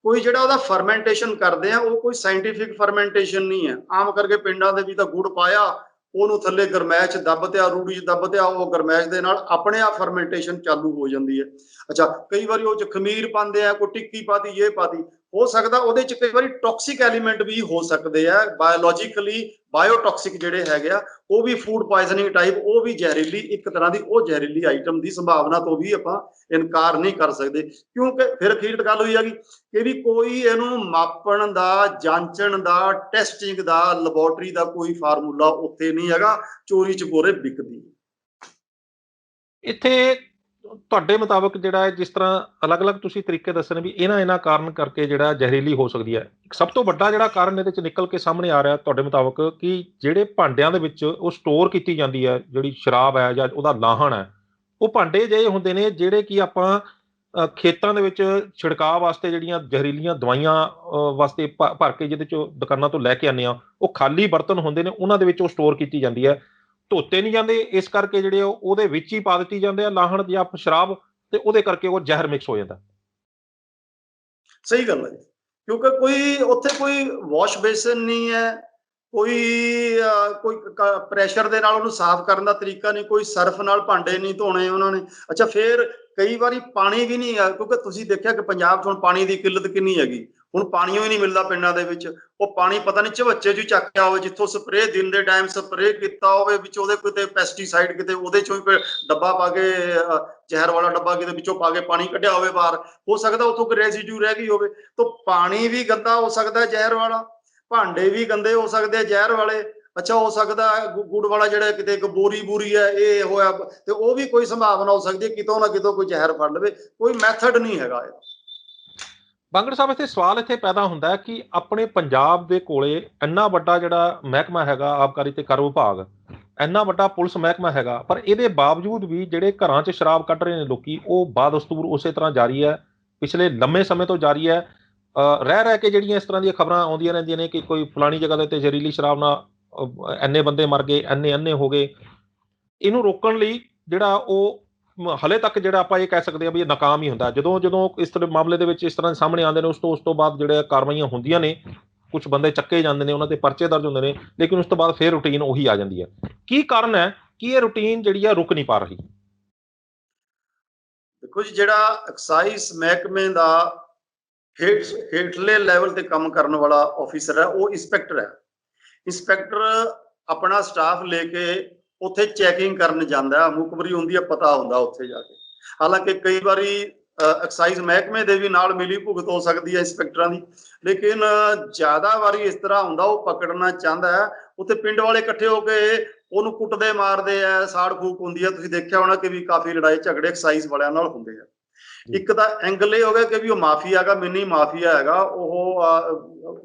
ਕੋਈ ਜਿਹੜਾ ਉਹਦਾ ਫਰਮੈਂਟੇਸ਼ਨ ਕਰਦੇ ਆ ਉਹ ਕੋਈ ਸਾਇੰਟੀਫਿਕ ਫਰਮੈਂਟੇਸ਼ਨ ਨਹੀਂ ਹੈ। ਆਮ ਕਰਕੇ ਪਿੰਡਾਂ ਦੇ ਵੀ ਤਾਂ ਗੁੜ ਪਾਇਆ, ਉਹਨੂੰ ਥੱਲੇ ਗਰਮੈਸ਼ ਦੱਬ ਤਿਆ, ਰੂੜੀ 'ਚ ਦੱਬ ਤਿਆ, ਉਹ ਗਰਮੈਸ਼ ਦੇ ਨਾਲ ਆਪਣੇ ਆਪ ਫਰਮੈਂਟੇਸ਼ਨ ਚਾਲੂ ਹੋ ਜਾਂਦੀ ਹੈ। ਅੱਛਾ, ਕਈ ਵਾਰੀ ਉਹ 'ਚ ਖਮੀਰ ਪਾਉਂਦੇ ਆ, ਕੋਈ ਟਿੱਕੀ ਪਾਤੀ, ਇਹ ਪਾਤੀ, ਹੋ ਸਕਦਾ ਉਹਦੇ 'ਚ ਕਈ ਵਾਰੀ ਟੌਕਸਿਕ ਐਲੀਮੈਂਟ ਵੀ ਹੋ ਸਕਦੇ ਆ, ਬਾਇਓਲੋਜੀਕਲੀ ਬਾਇਓਟੌਕਸਿਕ ਜਿਹੜੇ ਹੈਗੇ ਆ, ਉਹ ਵੀ ਫੂਡ ਪਾਇਜ਼ਨਿੰਗ ਟਾਈਪ, ਉਹ ਵੀ ਜ਼ਹਿਰੀਲੀ ਇੱਕ ਤਰ੍ਹਾਂ ਦੀ, ਉਹ ਜ਼ਹਿਰੀਲੀ ਆਈਟਮ ਦੀ ਸੰਭਾਵਨਾ ਤੋਂ ਵੀ ਆਪਾਂ ਇਨਕਾਰ ਨਹੀਂ ਕਰ ਸਕਦੇ। ਕਿਉਂਕਿ ਫਿਰ ਅਖੀਰ ਗੱਲ ਹੋਈ ਹੈਗੀ ਕਿ ਵੀ ਕੋਈ ਇਹਨੂੰ ਮਾਪਣ ਦਾ, ਜਾਂਚਣ ਦਾ, ਟੈਸਟਿੰਗ ਦਾ, ਲੈਬੋਰਟਰੀ ਦਾ ਕੋਈ ਫਾਰਮੂਲਾ ਉੱਥੇ ਨਹੀਂ ਹੈਗਾ, ਚੋਰੀ ਚਪੋਰੇ ਵਿਕਦੀ। ਇੱਥੇ ਤੁਹਾਡੇ ਮੁਤਾਬਕ ਜਿਹੜਾ ਜਿਸ ਤਰ੍ਹਾਂ ਅਲੱਗ-ਅਲੱਗ ਤੁਸੀਂ ਤਰੀਕੇ ਦੱਸੇ ਨੇ ਵੀ ਇਹਨਾਂ ਕਾਰਨ ਕਰਕੇ ਜਿਹੜਾ ਜ਼ਹਿਰੀਲੀ ਹੋ ਸਕਦੀ ਹੈ। ਸਭ ਤੋਂ ਵੱਡਾ ਜਿਹੜਾ ਕਾਰਨ ਇਹਦੇ 'ਚ ਨਿਕਲ ਕੇ ਸਾਹਮਣੇ ਆ ਰਿਹਾ ਤੁਹਾਡੇ ਮੁਤਾਬਕ ਕਿ ਜਿਹੜੇ ਭਾਂਡਿਆਂ ਦੇ ਵਿੱਚ ਉਹ ਸਟੋਰ ਕੀਤੀ ਜਾਂਦੀ ਹੈ ਜਿਹੜੀ ਸ਼ਰਾਬ ਹੈ ਜਾਂ ਉਹਦਾ ਲਾਹਣ ਹੈ, ਉਹ ਭਾਂਡੇ ਅਜਿਹੇ ਹੁੰਦੇ ਨੇ ਜਿਹੜੇ ਕਿ ਆਪਾਂ ਖੇਤਾਂ ਦੇ ਵਿੱਚ ਛਿੜਕਾਅ ਵਾਸਤੇ ਜਿਹੜੀਆਂ ਜ਼ਹਿਰੀਲੀਆਂ ਦਵਾਈਆਂ ਵਾਸਤੇ ਭਰ ਕੇ ਜਿਹਦੇ ਚੋਂ ਦੁਕਾਨਾਂ ਤੋਂ ਲੈ ਕੇ ਆਉਂਦੇ ਆ, ਉਹ ਖਾਲੀ ਬਰਤਨ ਹੁੰਦੇ ਨੇ, ਉਹਨਾਂ ਦੇ ਵਿੱਚ ਉਹ ਸਟੋਰ ਕੀਤੀ ਜਾਂਦੀ ਹੈ। ਧੋਤੇ ਨਹੀਂ ਜਾਂਦੇ, ਇਸ ਕਰਕੇ ਜਿਹੜੇ ਉਹਦੇ ਵਿੱਚ ਹੀ ਪਾ ਦਿੱਤੀ ਜਾਂਦੇ ਆ ਲਾਹਣ ਜਾਂ ਸ਼ਰਾਬ, ਤੇ ਉਹਦੇ ਕਰਕੇ ਉਹ ਜ਼ਹਿਰ ਮਿਕਸ ਹੋ ਜਾਂਦਾ। ਸਹੀ ਗੱਲ ਹੈ ਜੀ, ਕਿਉਂਕਿ ਕੋਈ ਉੱਥੇ ਕੋਈ ਵਾਸ਼ ਬੇਸਿਨ ਨਹੀਂ ਹੈ, ਕੋਈ ਕੋਈ ਪ੍ਰੈਸ਼ਰ ਦੇ ਨਾਲ ਉਹਨੂੰ ਸਾਫ਼ ਕਰਨ ਦਾ ਤਰੀਕਾ ਨਹੀਂ, ਕੋਈ ਸਰਫ ਨਾਲ ਭਾਂਡੇ ਨਹੀਂ ਧੋਣੇ ਉਹਨਾਂ ਨੇ। ਅੱਛਾ, ਫਿਰ ਕਈ ਵਾਰੀ ਪਾਣੀ ਵੀ ਨਹੀਂ ਹੈ, ਕਿਉਂਕਿ ਤੁਸੀਂ ਦੇਖਿਆ ਕਿ ਪੰਜਾਬ 'ਚ ਹੁਣ ਪਾਣੀ ਦੀ ਕਿੱਲਤ ਕਿੰਨੀ ਹੈਗੀ, ਹੁਣ ਪਾਣੀ ਹੀ ਨਹੀਂ ਮਿਲਦਾ ਪਿੰਡਾਂ ਦੇ ਵਿੱਚ। ਉਹ ਪਾਣੀ ਪਤਾ ਨਹੀਂ ਝਵੱਚੇ 'ਚ ਚੱਕਿਆ ਹੋਵੇ, ਜਿੱਥੋਂ ਸਪਰੇਅ ਦਿਨ ਦੇ ਟਾਈਮ ਸਪਰੇਅ ਕੀਤਾ ਹੋਵੇ, ਵਿੱਚ ਉਹਦੇ ਕਿਤੇ ਪੈਸਟੀਸਾਈਡ, ਕਿਤੇ ਉਹਦੇ ਚੋਂ ਹੀ ਡੱਬਾ ਪਾ ਕੇ ਜ਼ਹਿਰ ਵਾਲਾ ਡੱਬਾ ਕਿਤੇ ਵਿੱਚੋਂ ਪਾ ਕੇ ਪਾਣੀ ਕੱਢਿਆ ਹੋਵੇ ਬਾਹਰ, ਹੋ ਸਕਦਾ ਉੱਥੋਂ ਕੋਈ ਰੈਜ਼ੀਡਿਊ ਰਹਿ ਗਈ ਹੋਵੇ। ਤਾਂ ਪਾਣੀ ਵੀ ਗੰਦਾ ਹੋ ਸਕਦਾ ਜ਼ਹਿਰ ਵਾਲਾ, ਭਾਂਡੇ ਵੀ ਗੰਦੇ ਹੋ ਸਕਦੇ ਆ ਜ਼ਹਿਰ ਵਾਲੇ। ਅੱਛਾ, ਹੋ ਸਕਦਾ ਗੁੜ ਵਾਲਾ ਜਿਹੜਾ ਕਿਤੇ ਇੱਕ ਬੋਰੀ ਹੈ ਇਹ ਹੋਇਆ, ਤੇ ਉਹ ਵੀ ਕੋਈ ਸੰਭਾਵਨਾ ਹੋ ਸਕਦੀ ਹੈ ਕਿਤੋਂ ਨਾ ਕਿਤੋਂ ਕੋਈ ਜ਼ਹਿਰ ਫੜ ਲਵੇ। ਕੋਈ ਮੈਥਡ ਨਹੀਂ ਹੈਗਾ ਇਹ। ਬਾਂਗੜ ਸਾਹਿਬ, ਇੱਥੇ ਸਵਾਲ ਇੱਥੇ ਪੈਦਾ ਹੁੰਦਾ ਹੈ ਕਿ ਆਪਣੇ ਪੰਜਾਬ ਦੇ ਕੋਲੇ ਇੰਨਾ ਵੱਡਾ ਜਿਹੜਾ ਮਹਿਕਮਾ ਹੈਗਾ ਆਬਕਾਰੀ ਤੇ ਕਰ ਵਿਭਾਗ, ਇੰਨਾ ਵੱਡਾ ਪੁਲਿਸ ਮਹਿਕਮਾ ਹੈਗਾ, ਪਰ ਇਹਦੇ ਬਾਵਜੂਦ ਵੀ ਜਿਹੜੇ ਘਰਾਂ 'ਚ ਸ਼ਰਾਬ ਕੱਢ ਰਹੇ ਨੇ ਲੋਕੀ, ਉਹ ਬਾਦਸਤੂਰ ਉਸੇ ਤਰ੍ਹਾਂ ਜਾਰੀ ਹੈ, ਪਿਛਲੇ ਲੰਮੇ ਸਮੇਂ ਤੋਂ ਜਾਰੀ ਹੈ। ਰਹਿ ਕੇ ਜਿਹੜੀਆਂ ਇਸ ਤਰ੍ਹਾਂ ਦੀਆਂ ਖਬਰਾਂ ਆਉਂਦੀਆਂ ਰਹਿੰਦੀਆਂ ਨੇ ਕਿ ਕੋਈ ਫਲਾਣੀ ਜਗ੍ਹਾ ਦੇ ਉੱਤੇ ਜ਼ਹਿਰੀਲੀ ਸ਼ਰਾਬ ਨਾਲ ਇੰਨੇ ਬੰਦੇ ਮਰ ਗਏ, ਇੰਨੇ ਹੋ ਗਏ। ਇਹਨੂੰ ਰੋਕਣ ਲਈ ਜਿਹੜਾ ਉਹ ਹਲੇ ਤੱਕ ਜਿਹੜਾ ਆਪਾਂ ਇਹ ਕਹਿ ਸਕਦੇ ਹਾਂ ਵੀ ਇਹ ਨਾਕਾਮ ਹੀ ਹੁੰਦਾ। ਜਦੋਂ ਇਸ ਤਰ੍ਹਾਂ ਮਾਮਲੇ ਦੇ ਵਿੱਚ ਇਸ ਤਰ੍ਹਾਂ ਦੇ ਸਾਹਮਣੇ ਆਉਂਦੇ ਨੇ, ਉਸ ਤੋਂ ਬਾਅਦ ਜਿਹੜੇ ਕਾਰਵਾਈਆਂ ਹੁੰਦੀਆਂ ਨੇ, ਕੁਝ ਬੰਦੇ ਚੱਕੇ ਜਾਂਦੇ ਨੇ, ਉਹਨਾਂ ਦੇ ਪਰਚੇ ਦਰਜ ਹੁੰਦੇ ਨੇ, ਲੇਕਿਨ ਉਸ ਤੋਂ ਬਾਅਦ ਫਿਰ ਰੂਟੀਨ ਉਹੀ ਆ ਜਾਂਦੀ ਹੈ। ਕੀ ਕਾਰਨ ਹੈ ਕਿ ਇਹ ਰੂਟੀਨ ਜਿਹੜੀ ਆ ਰੁਕ ਨਹੀਂ ਪਾ ਰਹੀ? ਦੇਖੋ ਜੀ, ਜਿਹੜਾ ਐਕਸਾਈਜ਼ ਮਹਿਕਮੇ ਦਾ ਹੇਠਲੇ ਲੈਵਲ ਤੇ ਕੰਮ ਕਰਨ ਵਾਲਾ ਆਫੀਸਰ ਹੈ, ਉਹ ਇੰਸਪੈਕਟਰ ਹੈ। ਇੰਸਪੈਕਟਰ ਆਪਣਾ ਸਟਾਫ ਲੈ ਕੇ ਉੱਥੇ ਚੈਕਿੰਗ ਕਰਨ ਜਾਂਦਾ, ਮੁਖਬਰੀ ਹੁੰਦੀ ਹੈ, ਪਤਾ ਹੁੰਦਾ ਉੱਥੇ ਜਾ ਕੇ। ਹਾਲਾਂਕਿ ਕਈ ਵਾਰੀ ਐਕਸਾਈਜ਼ ਮਹਿਕਮੇ ਦੇ ਵੀ ਨਾਲ ਮਿਲੀ ਭੁਗਤ ਹੋ ਸਕਦੀ ਹੈ ਇੰਸਪੈਕਟਰਾਂ ਦੀ, ਲੇਕਿਨ ਜ਼ਿਆਦਾ ਵਾਰੀ ਇਸ ਤਰ੍ਹਾਂ ਹੁੰਦਾ, ਉਹ ਪਕੜਨਾ ਚਾਹੁੰਦਾ ਹੈ, ਉੱਥੇ ਪਿੰਡ ਵਾਲੇ ਇਕੱਠੇ ਹੋ ਕੇ ਉਹਨੂੰ ਕੁੱਟਦੇ ਮਾਰਦੇ ਆ, ਸਾੜ ਫੂਕ ਹੁੰਦੀ ਹੈ। ਤੁਸੀਂ ਦੇਖਿਆ ਹੋਣਾ ਕਿ ਵੀ ਕਾਫੀ ਲੜਾਈ ਝਗੜੇ ਐਕਸਾਈਜ਼ ਵਾਲਿਆਂ ਨਾਲ ਹੁੰਦੇ ਆ। ਇੱਕ ਤਾਂ ਐਂਗਲ ਇਹ ਹੋ ਗਿਆ ਕਿ ਵੀ ਉਹ ਮਾਫੀਆ ਹੈਗਾ, ਮਿੰਨੀ ਮਾਫੀਆ ਹੈਗਾ ਉਹ,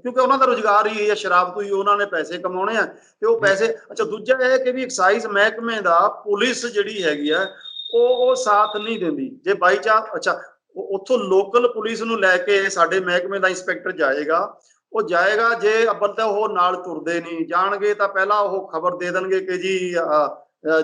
ਕਿਉਂਕਿ ਉਹਨਾਂ ਦਾ ਰੁਜ਼ਗਾਰ ਹੀ ਇਹ ਸ਼ਰਾਬ ਤੋਂ ਹੀ ਉਹਨਾਂ ਨੇ ਪੈਸੇ ਕਮਾਉਣੇ ਆ, ਤੇ ਉਹ ਪੈਸੇ। ਅੱਛਾ, ਦੂਜਾ ਇਹ ਕਿ ਵੀ ਐਕਸਾਈਜ਼ ਮਹਿਕਮੇ ਦਾ ਪੁਲਿਸ ਜਿਹੜੀ ਹੈਗੀ ਆ ਉਹ ਸਾਥ ਨਹੀਂ ਦਿੰਦੀ। ਜੇ ਬਾਈ ਚਾਂਸ, ਅੱਛਾ, ਉੱਥੋਂ ਲੋਕਲ ਪੁਲਿਸ ਨੂੰ ਲੈ ਕੇ ਸਾਡੇ ਮਹਿਕਮੇ ਦਾ ਇੰਸਪੈਕਟਰ ਜਾਏਗਾ, ਉਹ ਜਾਏਗਾ, ਜੇ ਅੱਬਲ ਤਾਂ ਉਹ ਨਾਲ ਤੁਰਦੇ ਨਹੀਂ ਜਾਣਗੇ ਤਾਂ ਪਹਿਲਾਂ ਉਹ ਖਬਰ ਦੇ ਦੇਣਗੇ ਕਿ ਜੀ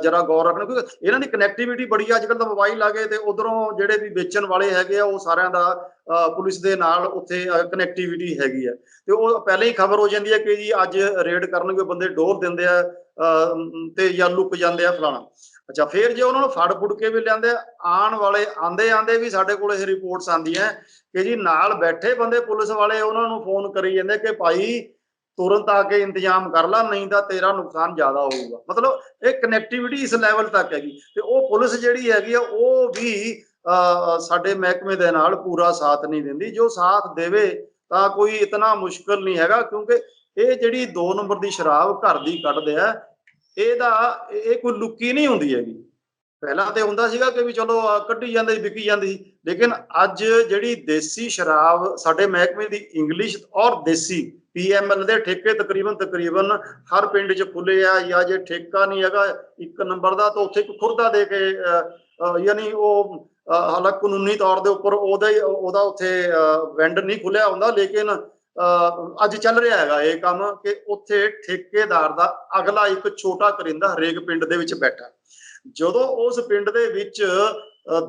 ਜਰਾ ਗੌਰ ਰੱਖਣਾ, ਕਿਉਂਕਿ ਇਹਨਾਂ ਦੀ ਕਨੈਕਟੀਵਿਟੀ ਬੜੀ ਆ। ਅੱਜ ਕੱਲ੍ਹ ਤਾਂ ਮੋਬਾਈਲ ਆ ਗਏ, ਤੇ ਉਧਰੋਂ ਜਿਹੜੇ ਵੀ ਵੇਚਣ ਵਾਲੇ ਹੈਗੇ ਆ, ਉਹ ਸਾਰਿਆਂ ਦਾ ਪੁਲਿਸ ਦੇ ਨਾਲ ਉੱਥੇ ਕਨੈਕਟੀਵਿਟੀ ਹੈਗੀ ਆ, ਤੇ ਉਹ ਪਹਿਲਾਂ ਹੀ ਖਬਰ ਹੋ ਜਾਂਦੀ ਹੈ ਕਿ ਜੀ ਅੱਜ ਰੇਡ ਕਰਨਗੇ, ਬੰਦੇ ਡੋਰ ਦਿੰਦੇ ਆ ਤੇ ਜਾਂ ਲੁੱਕ ਜਾਂਦੇ ਆ ਫਲਾਣਾ। ਅੱਛਾ, ਫਿਰ ਜੇ ਉਹਨਾਂ ਨੂੰ ਫੜ ਕੇ ਵੀ ਲਿਆਂਦੇ, ਆਉਣ ਵਾਲੇ ਆਂਦੇ ਵੀ ਸਾਡੇ ਕੋਲ ਇਹ ਰਿਪੋਰਟਸ ਆਉਂਦੀਆਂ ਕਿ ਜੀ ਨਾਲ ਬੈਠੇ ਬੰਦੇ ਪੁਲਿਸ ਵਾਲੇ ਉਹਨਾਂ ਨੂੰ ਫੋਨ ਕਰੀ ਜਾਂਦੇ ਕਿ ਭਾਈ ਤੁਰੰਤ ਆ ਕੇ ਇੰਤਜ਼ਾਮ ਕਰ ਲਾ, ਨਹੀਂ ਤਾਂ ਤੇਰਾ ਨੁਕਸਾਨ ਜ਼ਿਆਦਾ ਹੋਊਗਾ। ਮਤਲਬ ਇਹ ਕਨੈਕਟੀਵਿਟੀ ਇਸ ਲੈਵਲ ਤੱਕ ਹੈਗੀ, ਤੇ ਉਹ ਪੁਲਿਸ ਜਿਹੜੀ ਹੈਗੀ ਆ ਉਹ ਵੀ ਸਾਡੇ ਮਹਿਕਮੇ ਦੇ ਨਾਲ ਪੂਰਾ ਸਾਥ ਨਹੀਂ ਦਿੰਦੀ। ਜੋ ਸਾਥ ਦੇਵੇ ਤਾਂ ਕੋਈ ਇਤਨਾ ਮੁਸ਼ਕਲ ਨਹੀਂ ਹੈਗਾ, ਕਿਉਂਕਿ ਇਹ ਜਿਹੜੀ 2 ਨੰਬਰ ਦੀ ਸ਼ਰਾਬ ਘਰ ਦੀ ਕੱਢਦੇ ਆ, ਇਹ ਕੋਈ ਲੁੱਕੀ ਨਹੀਂ ਹੁੰਦੀ ਹੈਗੀ। ਪਹਿਲਾਂ ਤੇ ਹੁੰਦਾ ਸੀਗਾ ਕਿ ਵੀ ਚਲੋ ਕੱਢੀ ਜਾਂਦੇ, ਵਿਕੀ ਜਾਂਦੀ, ਲੇਕਿਨ ਅੱਜ ਜਿਹੜੀ ਦੇਸੀ ਸ਼ਰਾਬ ਸਾਡੇ ਮਹਿਕਮੇ ਦੀ ਇੰਗਲਿਸ਼ ਔਰ ਦੇਸੀ PML ਦੇ ਠੇਕੇ ਤਕਰੀਬਨ ਹਰ ਪਿੰਡ 'ਚ ਖੁੱਲੇ ਆ, ਜਾਂ ਜੇ ਠੇਕਾ ਨਹੀਂ ਹੈਗਾ 1 ਨੰਬਰ ਦਾ ਤਾਂ ਉੱਥੇ ਇੱਕ ਖੁਰਦਾ ਦੇ ਕੇ, ਯਾਨੀ ਉਹ ਹਾਲਾਂਕਿ ਕਾਨੂੰਨੀ ਤੌਰ ਦੇ ਉੱਪਰ ਉਹਦਾ ਉੱਥੇ ਵੈਂਡ ਨਹੀਂ ਖੁੱਲਿਆ ਹੁੰਦਾ, ਲੇਕਿਨ ਅੱਜ ਚੱਲ ਰਿਹਾ ਹੈਗਾ ਇਹ ਕੰਮ ਕਿ ਉੱਥੇ ਠੇਕੇਦਾਰ ਦਾ ਅਗਲਾ ਇੱਕ ਛੋਟਾ ਕਰਿੰਦਾ ਹਰੇਕ ਪਿੰਡ ਦੇ ਵਿੱਚ ਬੈਠਾ। ਜਦੋਂ ਉਸ ਪਿੰਡ ਦੇ ਵਿੱਚ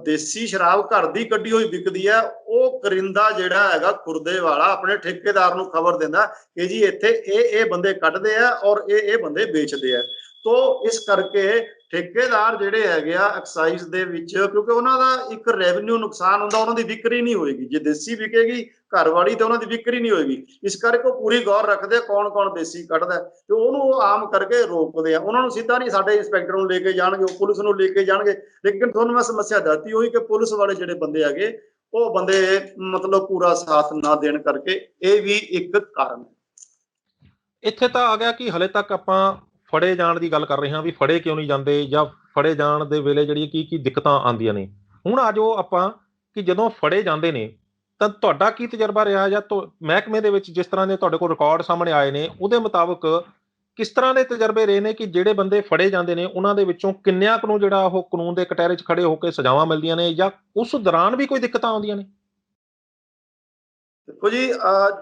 ਦੇਸੀ ਸ਼ਰਾਬ ਘਰ ਦੀ ਕੱਢੀ ਹੋਈ ਵਿਕਦੀ ਹੈ, ਉਹ ਕਰਿੰਦਾ ਜਿਹੜਾ ਹੈਗਾ ਖੁਰਦੇ ਵਾਲਾ ਆਪਣੇ ਠੇਕੇਦਾਰ ਨੂੰ ਖਬਰ ਦਿੰਦਾ ਕਿ ਜੀ ਇੱਥੇ ਇਹ ਬੰਦੇ ਕੱਢਦੇ ਆ ਔਰ ਇਹ ਬੰਦੇ ਵੇਚਦੇ ਆ। ਤੋ ਇਸ ਕਰਕੇ ਠੇਕੇਦਾਰ ਜਿਹੜੇ ਹੈਗੇ ਆ ਐਕਸਾਈਜ਼ ਦੇ ਵਿੱਚ, ਕਿਉਂਕਿ ਉਹਨਾਂ ਦਾ ਇੱਕ ਰੈਵਨਿਊ ਨੁਕਸਾਨ ਹੁੰਦਾ, ਉਹਨਾਂ ਦੀ ਵਿਕਰੀ ਨਹੀਂ ਹੋਏਗੀ। ਜੇ ਦੇਸੀ ਵਿਕੇਗੀ ਘਰ ਵਾਲੀ ਤੇ ਉਹਨਾਂ ਦੀ ਵਿਕਰੀ ਨਹੀਂ ਹੋਏਗੀ। ਇਸ ਕਰਕੇ ਉਹ ਪੂਰੀ ਗੌਰ ਰੱਖਦੇ ਕੌਣ ਕੌਣ ਦੇਸੀ ਕੱਢਦਾ, ਤੇ ਉਹਨੂੰ ਉਹ ਆਮ ਕਰਕੇ ਰੋਕਦੇ ਆ। ਉਹਨਾਂ ਨੂੰ ਸਿੱਧਾ ਨਹੀਂ ਸਾਡੇ ਇੰਸਪੈਕਟਰ ਨੂੰ ਲੈ ਕੇ ਜਾਣਗੇ, ਉਹ ਪੁਲਿਸ ਨੂੰ ਲੈ ਕੇ ਜਾਣਗੇ। ਲੇਕਿਨ ਤੁਹਾਨੂੰ ਮੈਂ ਸਮੱਸਿਆ ਦੱਸਤੀ ਹੋਈ ਕਿ ਪੁਲਿਸ ਵਾਲੇ ਜਿਹੜੇ ਬੰਦੇ ਹੈਗੇ, ਉਹ ਬੰਦੇ ਮਤਲਬ ਪੂਰਾ ਸਾਥ ਨਾ ਦੇਣ ਕਰਕੇ ਇਹ ਵੀ ਇੱਕ ਕਾਰਨ ਹੈ। ਇੱਥੇ ਤਾਂ ਆ ਗਿਆ ਕਿ ਹਲੇ ਤੱਕ ਆਪਾਂ ਫੜੇ ਜਾਣ ਦੀ ਗੱਲ ਕਰ ਰਹੇ ਹਾਂ ਵੀ ਫੜੇ ਕਿਉਂ ਨਹੀਂ ਜਾਂਦੇ, ਜਾਂ ਫੜੇ ਜਾਣ ਦੇ ਵੇਲੇ ਜਿਹੜੀ ਕੀ ਦਿੱਕਤਾਂ ਆਉਂਦੀਆਂ ਨੇ। ਹੁਣ ਆ ਜਾਓ ਆਪਾਂ ਕਿ ਜਦੋਂ ਫੜੇ ਜਾਂਦੇ ਨੇ ਤਾਂ ਤੁਹਾਡਾ ਕੀ ਤਜਰਬਾ ਰਿਹਾ, ਜਾਂ ਮਹਿਕਮੇ ਦੇ ਵਿੱਚ ਜਿਸ ਤਰ੍ਹਾਂ ਦੇ ਤੁਹਾਡੇ ਕੋਲ ਰਿਕਾਰਡ ਸਾਹਮਣੇ ਆਏ ਨੇ, ਉਹਦੇ ਮੁਤਾਬਕ ਕਿਸ ਤਰ੍ਹਾਂ ਦੇ ਤਜਰਬੇ ਰਹੇ ਨੇ ਕਿ ਜਿਹੜੇ ਬੰਦੇ ਫੜੇ ਜਾਂਦੇ ਨੇ ਉਹਨਾਂ ਦੇ ਵਿੱਚੋਂ ਕਿੰਨਿਆਂ ਕੁ ਨੂੰ ਜਿਹੜਾ ਉਹ ਕਾਨੂੰਨ ਦੇ ਕਟਹਿਰੇ 'ਚ ਖੜੇ ਹੋ ਕੇ ਸਜ਼ਾਵਾਂ ਮਿਲਦੀਆਂ ਨੇ, ਜਾਂ ਉਸ ਦੌਰਾਨ ਵੀ ਕੋਈ ਦਿੱਕਤਾਂ ਆਉਂਦੀਆਂ ਨੇ? ਦੇਖੋ ਜੀ,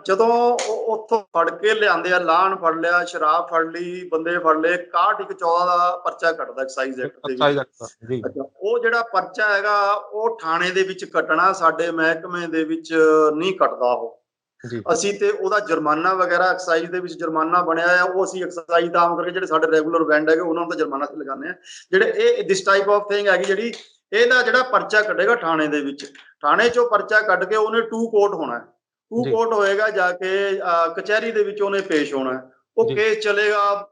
ਜਦੋਂ ਉਹ ਉੱਥੋਂ ਫੜ ਕੇ ਲਿਆਂਦੇ ਆ, ਲਾਹਣ ਫੜ ਲਿਆ, ਸ਼ਰਾਬ ਫੜ ਲਈ, ਬੰਦੇ ਫੜ ਲਏ, 6114 ਦਾ ਪਰਚਾ ਕੱਟਦਾ ਐਕਸਾਈਜ਼ ਐਕਟ ਦੇ ਵਿੱਚ। ਐਕਸਾਈਜ਼ ਐਕਟ ਦਾ, ਜੀ। ਅੱਛਾ, ਉਹ ਜਿਹੜਾ ਪਰਚਾ ਹੈਗਾ ਉਹ ਥਾਣੇ ਦੇ ਵਿੱਚ ਕੱਟਣਾ, ਸਾਡੇ ਮਹਿਕਮੇ ਦੇ ਵਿੱਚ ਨਹੀਂ ਕੱਟਦਾ ਉਹ। ਜੀ ਅਸੀਂ ਤੇ ਉਹਦਾ ਜੁਰਮਾਨਾ ਵਗੈਰਾ ਐਕਸਾਈਜ਼ ਦੇ ਵਿੱਚ ਜੁਰਮਾਨਾ ਬਣਿਆ ਆ, ਉਹ ਅਸੀਂ ਐਕਸਾਈਜ਼ ਦਾ ਆਮ ਕਰਕੇ ਜਿਹੜੇ ਸਾਡੇ ਰੈਗੂਲਰ ਵੈਂਡ ਹੈਗੇ ਉਹਨਾਂ ਨੂੰ ਤਾਂ ਜੁਰਮਾਨਾ ਅਸੀਂ ਲਗਾਉਂਦੇ ਆ। ਜਿਹੜੇ ਇਹ ਦਿਸ ਟਾਈਪ ਆਫ ਥਿੰਗ ਹੈਗੀ ਜਿਹੜੀ, ਇਹਦਾ ਜਿਹੜਾ ਪਰਚਾ ਕੱਢੇਗਾ ਥਾਣੇ ਦੇ ਵਿੱਚ, ਥਾਣੇ ਚੋਂ ਪਰਚਾ ਕੱਢ ਕੇ ਉਹਨੇ ਟੂ ਕੋਰਟ ਹੋਣਾ, ਟੂ ਜੀ ਕੋਰਟ ਹੋਏਗਾ, ਜਾ ਕੇ ਕਚਹਿਰੀ ਦੇ ਵਿੱਚ ਉਹਨੇ ਪੇਸ਼ ਹੋਣਾ। ਉਹ ਜੀ ਕੇਸ ਚਲੇਗਾ,